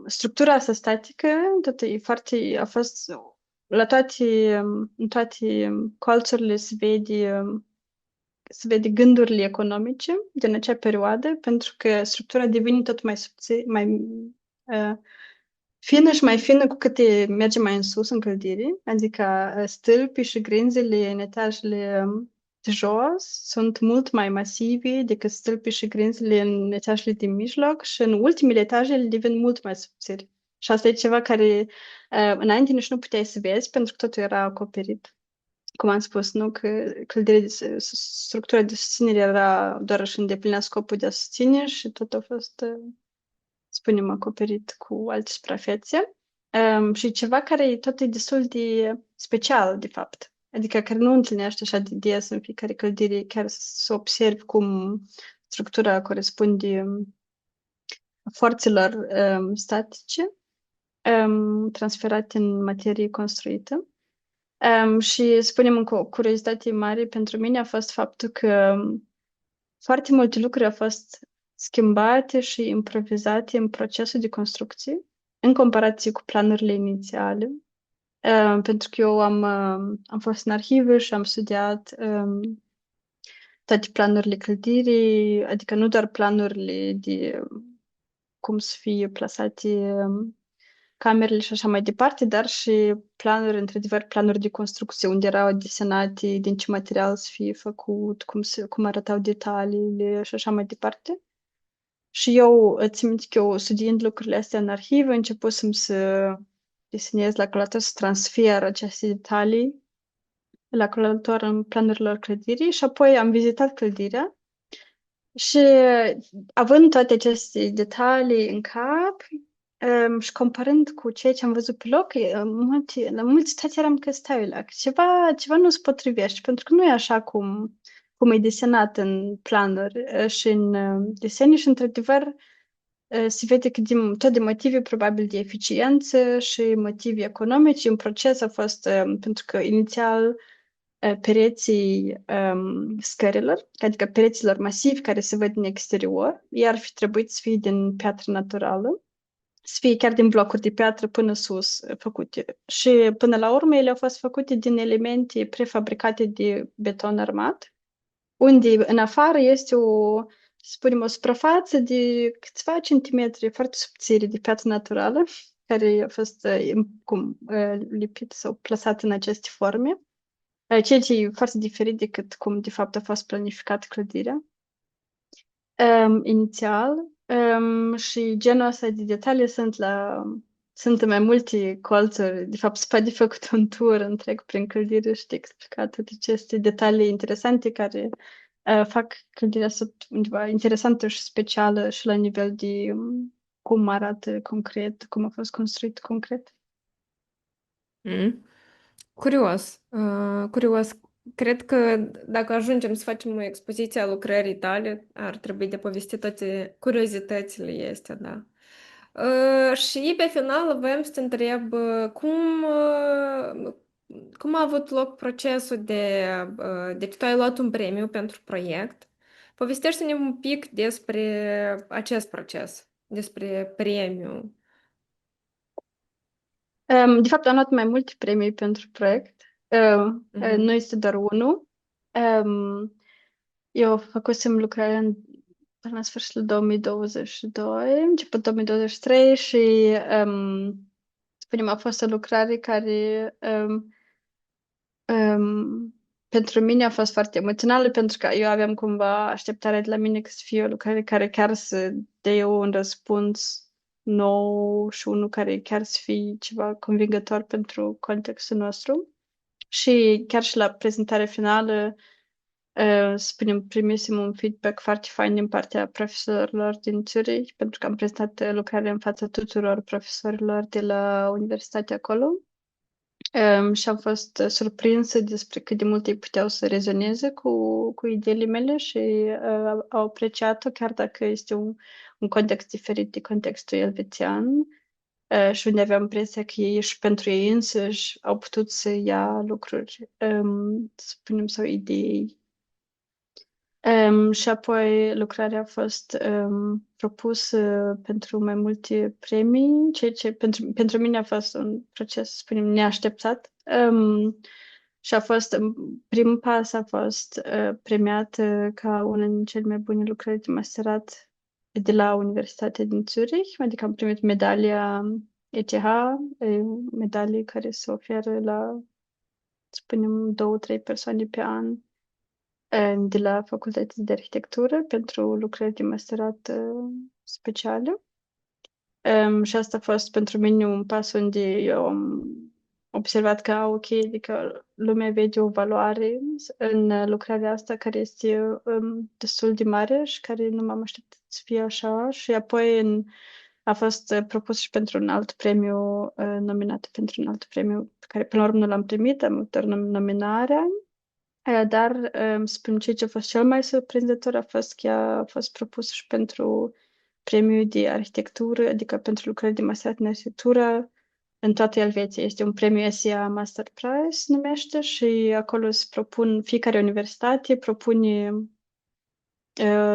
structura asta statică, tot e foarte, a fost la în toate colțurile se vede gândurile economice din acea perioadă, pentru că structura devine tot mai subțire, mai uh, fină și mai fină cu cât merge mai în sus în clădire, adică stâlpii și grinzile în etajele de jos sunt mult mai masive decât stâlpii și grinzile în etajele din mijloc și în ultimele etaje ele devin mult mai subțiri. Și asta e ceva care înainte nici nu puteai să vezi pentru că totul era acoperit. Cum am spus, nu? Că structura de susținere era doar și îndeplinea scopul de a susține și tot a fost spunem, acoperit cu alte suprafețe. Și ceva care e tot e destul de special, de fapt. Adică care nu întâlnește așa de des în fiecare clădire, chiar să observi cum structura corespunde forțelor statice transferate în materie construită. Și spunem încă o curiozitate mare pentru mine a fost faptul că foarte multe lucruri au fost schimbate și improvizate în procesul de construcție, în comparație cu planurile inițiale. Pentru că eu am fost în arhivă și am studiat toate planurile clădirii, adică nu doar planurile de cum să fie plasate camerele și așa mai departe, dar și planuri, într-adevăr, planuri de construcție, unde erau desenate din ce material să fie făcut, cum arătau detaliile și așa mai departe. Și eu țin minte că eu, studiind lucrurile astea în arhivă, începusem să desenez la calculator, să transfer aceste detalii la calculator în planurile clădirii și apoi am vizitat clădirea și având toate aceste detalii în cap și comparând cu ceea ce am văzut pe loc, la mulți situații eram că stai la ceva nu se potrivește, pentru că nu e așa cum e desenat în planuri și în desene și într-adevăr se vede că tot de motive probabil de eficiență și motive economice în proces a fost pentru că inițial pereții scărilor, adică pereților masivi care se văd în exterior, iar fi trebuit să fie din piatră naturală, să fie chiar din blocuri de piatră până sus făcute. Și până la urmă ele au fost făcute din elemente prefabricate de beton armat, unde în afară este să spunem, o suprafață de câțiva centimetri foarte subțire de piatră naturală, care a fost lipită sau plasată în aceste forme, ceea ce e foarte diferit decât cum de fapt a fost planificată clădirea inițial. Și genul ăsta de detalii sunt în mai multe colțuri. De fapt, se poate făcut un tour întreg prin clădire și de explicat toate aceste detalii interesante care fac clădirea să undeva interesantă și specială și la nivel de cum arată concret, cum a fost construit concret. Mm. Curios, curios. Cred că dacă ajungem să facem o expoziție a lucrării tale, ar trebui de povestit toate curiozitățile astea, da. Și pe final voiam să te întreb cum a avut loc procesul deci tu ai luat un premiu pentru proiect. Povestește-ne un pic despre acest proces, despre premiu. De fapt, am luat mai multe premii pentru proiect. Nu Mhm. este doar unul. Um, eu făcusem lucrarea până la sfârșitul 2022, început 2023 și spunem, a fost o lucrare care um, pentru mine a fost foarte emoțională pentru că eu aveam cumva așteptarea de la mine că să fie o lucrare care chiar să dea un răspuns nou și unul care chiar să fie ceva convingător pentru contextul nostru. Și chiar și la prezentarea finală, spunem, primisem un feedback foarte fain din partea profesorilor din Zurich, pentru că am prezentat lucrarea în fața tuturor profesorilor de la universitatea acolo. Și am fost surprinsă despre cât de mult ei puteau să rezoneze cu ideile mele și au apreciat-o, chiar dacă este un context diferit de contextul elvețian și unde aveam impresia că ei și pentru ei însăși au putut să ia lucruri, să spunem, sau idei. Și apoi lucrarea a fost propusă pentru mai multe premii, ceea ce pentru mine a fost un proces, să spunem, neașteptat. Și a fost, primul pas a fost premiată ca una din cele mai bune lucrări de masterat de la Universitatea din Zurich, adică am primit medalia ETH, medalie care se oferă la, spunem, 2-3 persoane pe an de la Facultatea de Arhitectură pentru lucrări de masterat speciale. Și asta a fost pentru mine un pas unde eu am observat că, ok, adică lumea vede o valoare în lucrarea asta care este destul de mare și care nu m-am așteptat să fie așa. Și apoi a fost propus și pentru un alt premiu, nominat pentru un alt premiu pe care până la urmă nu l-am primit, am avut doar nominarea. Dar, spun ceea ce a fost cel mai surprinzător a fost că ea a fost propus și pentru premiul de arhitectură, adică pentru lucrări de masterat în arhitectură în toată Elveția. Este un premiu SIA Master Prize, numește, și acolo se propun, fiecare universitate propune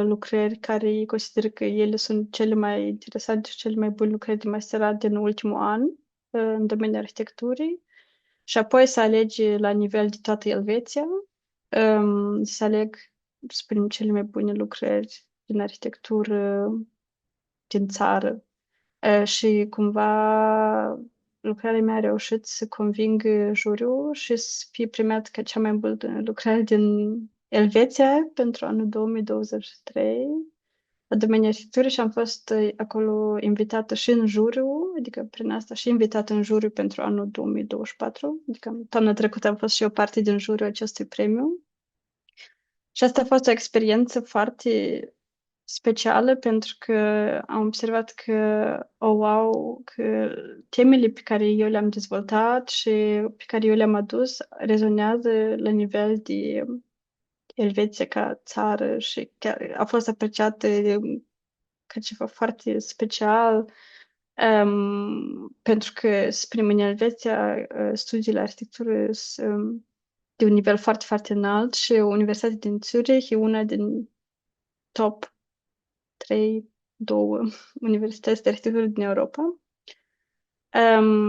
lucrări care ei consideră că ele sunt cele mai interesante și cele mai bune lucrări de masterat din ultimul an în domeniul arhitecturii. Și apoi să alegi la nivel de toată Elveția, să aleg, să spunem, cele mai bune lucrări din arhitectură din țară. Și cumva lucrarea mea a reușit să convingă juriul și să fie premiat ca cea mai bună lucrare din Elveția pentru anul 2023 la domeniul arhitecturii și am fost acolo invitată și în juriu, adică prin asta și invitată în juriu pentru anul 2024, adică toamna trecută am fost și eu parte din juriul acestui premiu. Și asta a fost o experiență foarte specială pentru că am observat că, oh, wow, că temele pe care eu le-am dezvoltat și pe care eu le-am adus rezonează la nivel de Elveția ca țară și chiar a fost apreciată ca ceva foarte special pentru că, spre în Elveția, studiile arhitectură sunt de un nivel foarte, foarte înalt și Universitatea din Zurich e una din top 3, 2 universități de arhitectură din Europa.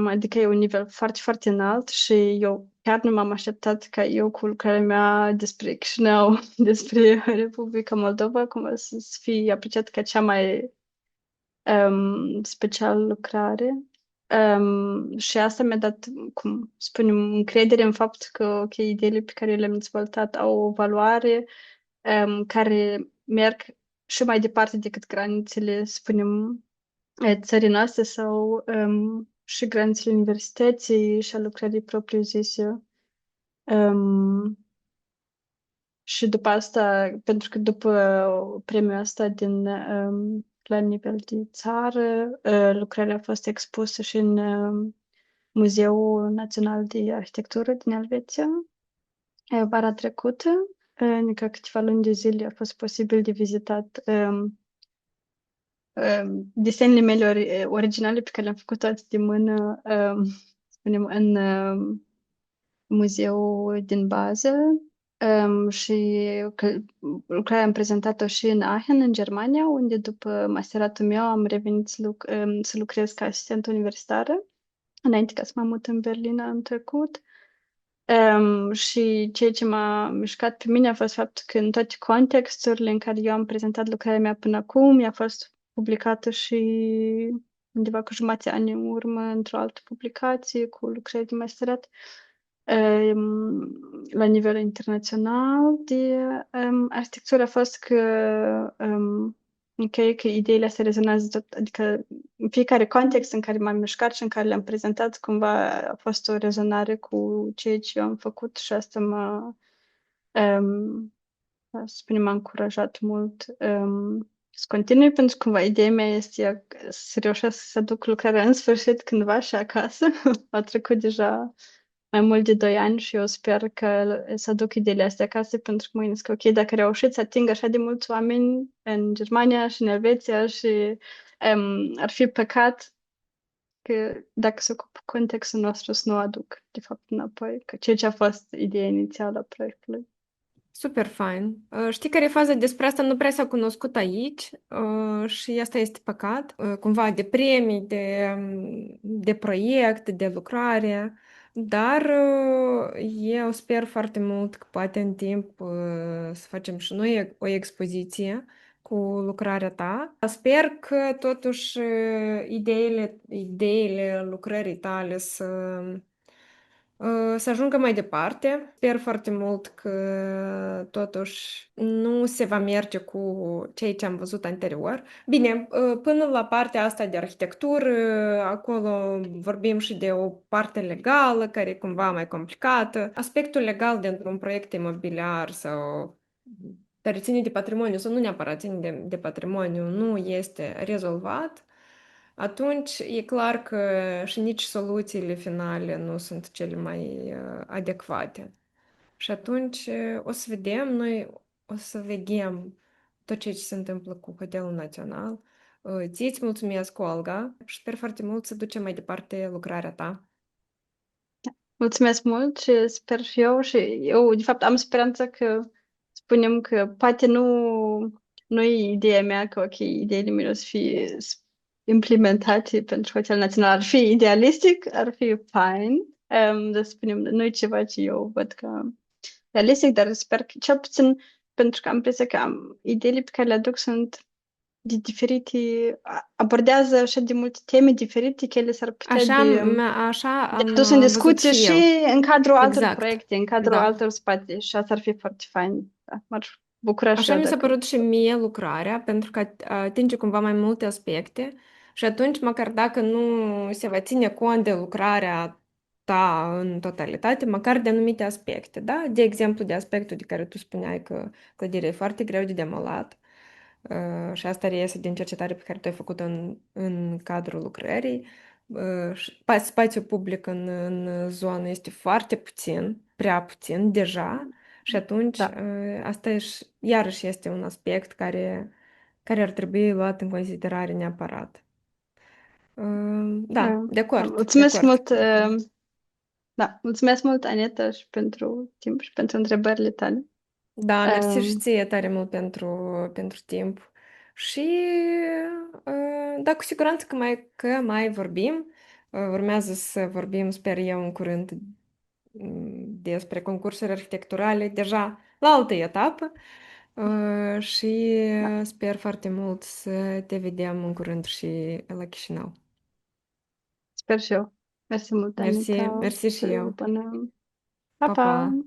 Adică e un nivel foarte, foarte înalt și eu chiar nu m-am așteptat ca eu cu lucrarea mea despre Chișinău, despre Republica Moldova, cum să fie apreciat ca cea mai specială lucrare. Și asta mi-a dat, cum spunem, încredere în faptul că, ok, ideile pe care le-am dezvoltat au o valoare care merg și mai departe decât granițele, spunem, țării noastre sau și granițele universității și a lucrării propriu-zise. Um, și după asta, pentru că după premiul asta la nivel de țară, lucrarea a fost expusă și în Muzeul Național de Arhitectură din Elveția vara trecută. Adică câteva luni de zile a fost posibil de vizitat desenele mele originale pe care le-am făcut toate de mână, spunem, în muzeul din bază și lucrarea am prezentat-o și în Aachen, în Germania, unde după masteratul meu am revenit să lucrez ca asistent universitară, înainte ca să mă mut în Berlin anul trecut. Și ceea ce m-a mișcat pe mine a fost faptul că în toate contexturile în care eu am prezentat lucrarea mea până acum, ea a fost publicată și undeva cu jumătate ani în urmă într-o altă publicație cu lucrări de masterat la nivel internațional de arhitectură a fost că ok, că ideile astea rezonează tot, adică în fiecare context în care m-am mișcat și în care le-am prezentat, cumva a fost o rezonare cu ceea ce eu am făcut și asta um, să spunem, m-a încurajat mult să continui, pentru că cumva ideea mea este să reușesc să aduc lucrarea în sfârșit cândva și acasă. A trecut deja mai mult de 2 ani și eu sper că să aduc ideile astea acasă pentru că mă gândesc că, ok, dacă reușit să ating așa de mulți oameni în Germania și în Elveția și ar fi păcat că dacă se ocupă contextul nostru să nu o aduc, de fapt, înapoi, că ceea ce a fost ideea inițială a proiectului. Super fain. Știi care e faza despre asta? Nu prea s-a cunoscut aici și asta este păcat. Cumva de premii, de proiect, de lucrare. Dar eu sper foarte mult că poate în timp să facem și noi o expoziție cu lucrarea ta. Sper că totuși ideile lucrării tale să ajungă mai departe. Sper foarte mult că totuși nu se va merge cu ceea ce am văzut anterior. Bine, până la partea asta de arhitectură, acolo vorbim și de o parte legală care e cumva mai complicată. Aspectul legal dintr-un proiect imobiliar sau care ține de patrimoniu sau nu neapărat ține de patrimoniu nu este rezolvat, atunci e clar că și nici soluțiile finale nu sunt cele mai adecvate. Și atunci o să vedem, noi o să veghem tot ce se întâmplă cu Hotelul Național. Ție îți mulțumesc, Olga, și sper foarte mult să ducem mai departe lucrarea ta. Mulțumesc mult și sper și eu de fapt am speranța că spunem că poate nu e ideea mea că ok, ideile mele o să fie implementate pentru Hotel Național. Ar fi idealistic, ar fi fine. Dar spunem, nu e ceva ce eu văd ca realistic, dar sper că cel puțin pentru că am impresia că ideile pe care le aduc sunt de diferite, abordează așa de multe teme diferite că ele s-ar putea Așa, așa de am adus în văzut discuție și și eu. în cadrul altor Exact. proiecte, în cadrul Da. altor spații și asta ar fi foarte fain. Da, m-ar bucura și Așa eu mi s-a dacă... părut și mie lucrarea, pentru că atinge cumva mai multe aspecte și atunci, măcar dacă nu se va ține cont de lucrarea ta în totalitate, măcar de anumite aspecte, da? De exemplu, de aspectul de care tu spuneai că clădirea e foarte greu de demolat, și asta reiese din cercetare pe care tu ai făcut-o în cadrul lucrării. Spațiul public în zonă este foarte puțin, prea puțin deja, și atunci Da, asta iarăși este un aspect care ar trebui luat în considerare neapărat. Da, da, de mulțumesc acord mult, cu tine. da, mulțumesc mult, Aneta, și pentru timp și pentru întrebările tale. Da, mersi și Um, ție tare mult pentru timp. Și da, cu siguranță că mai vorbim. Urmează să vorbim, sper eu, în curând despre concursuri arhitecturale, deja la altă etapă. Și da, sper foarte mult să te vedem în curând și la Chișinău. sper și eu. Mersi mult, Mersi, Aneta. mersi și Seară eu. bună. Pa, Pa, pa! pa!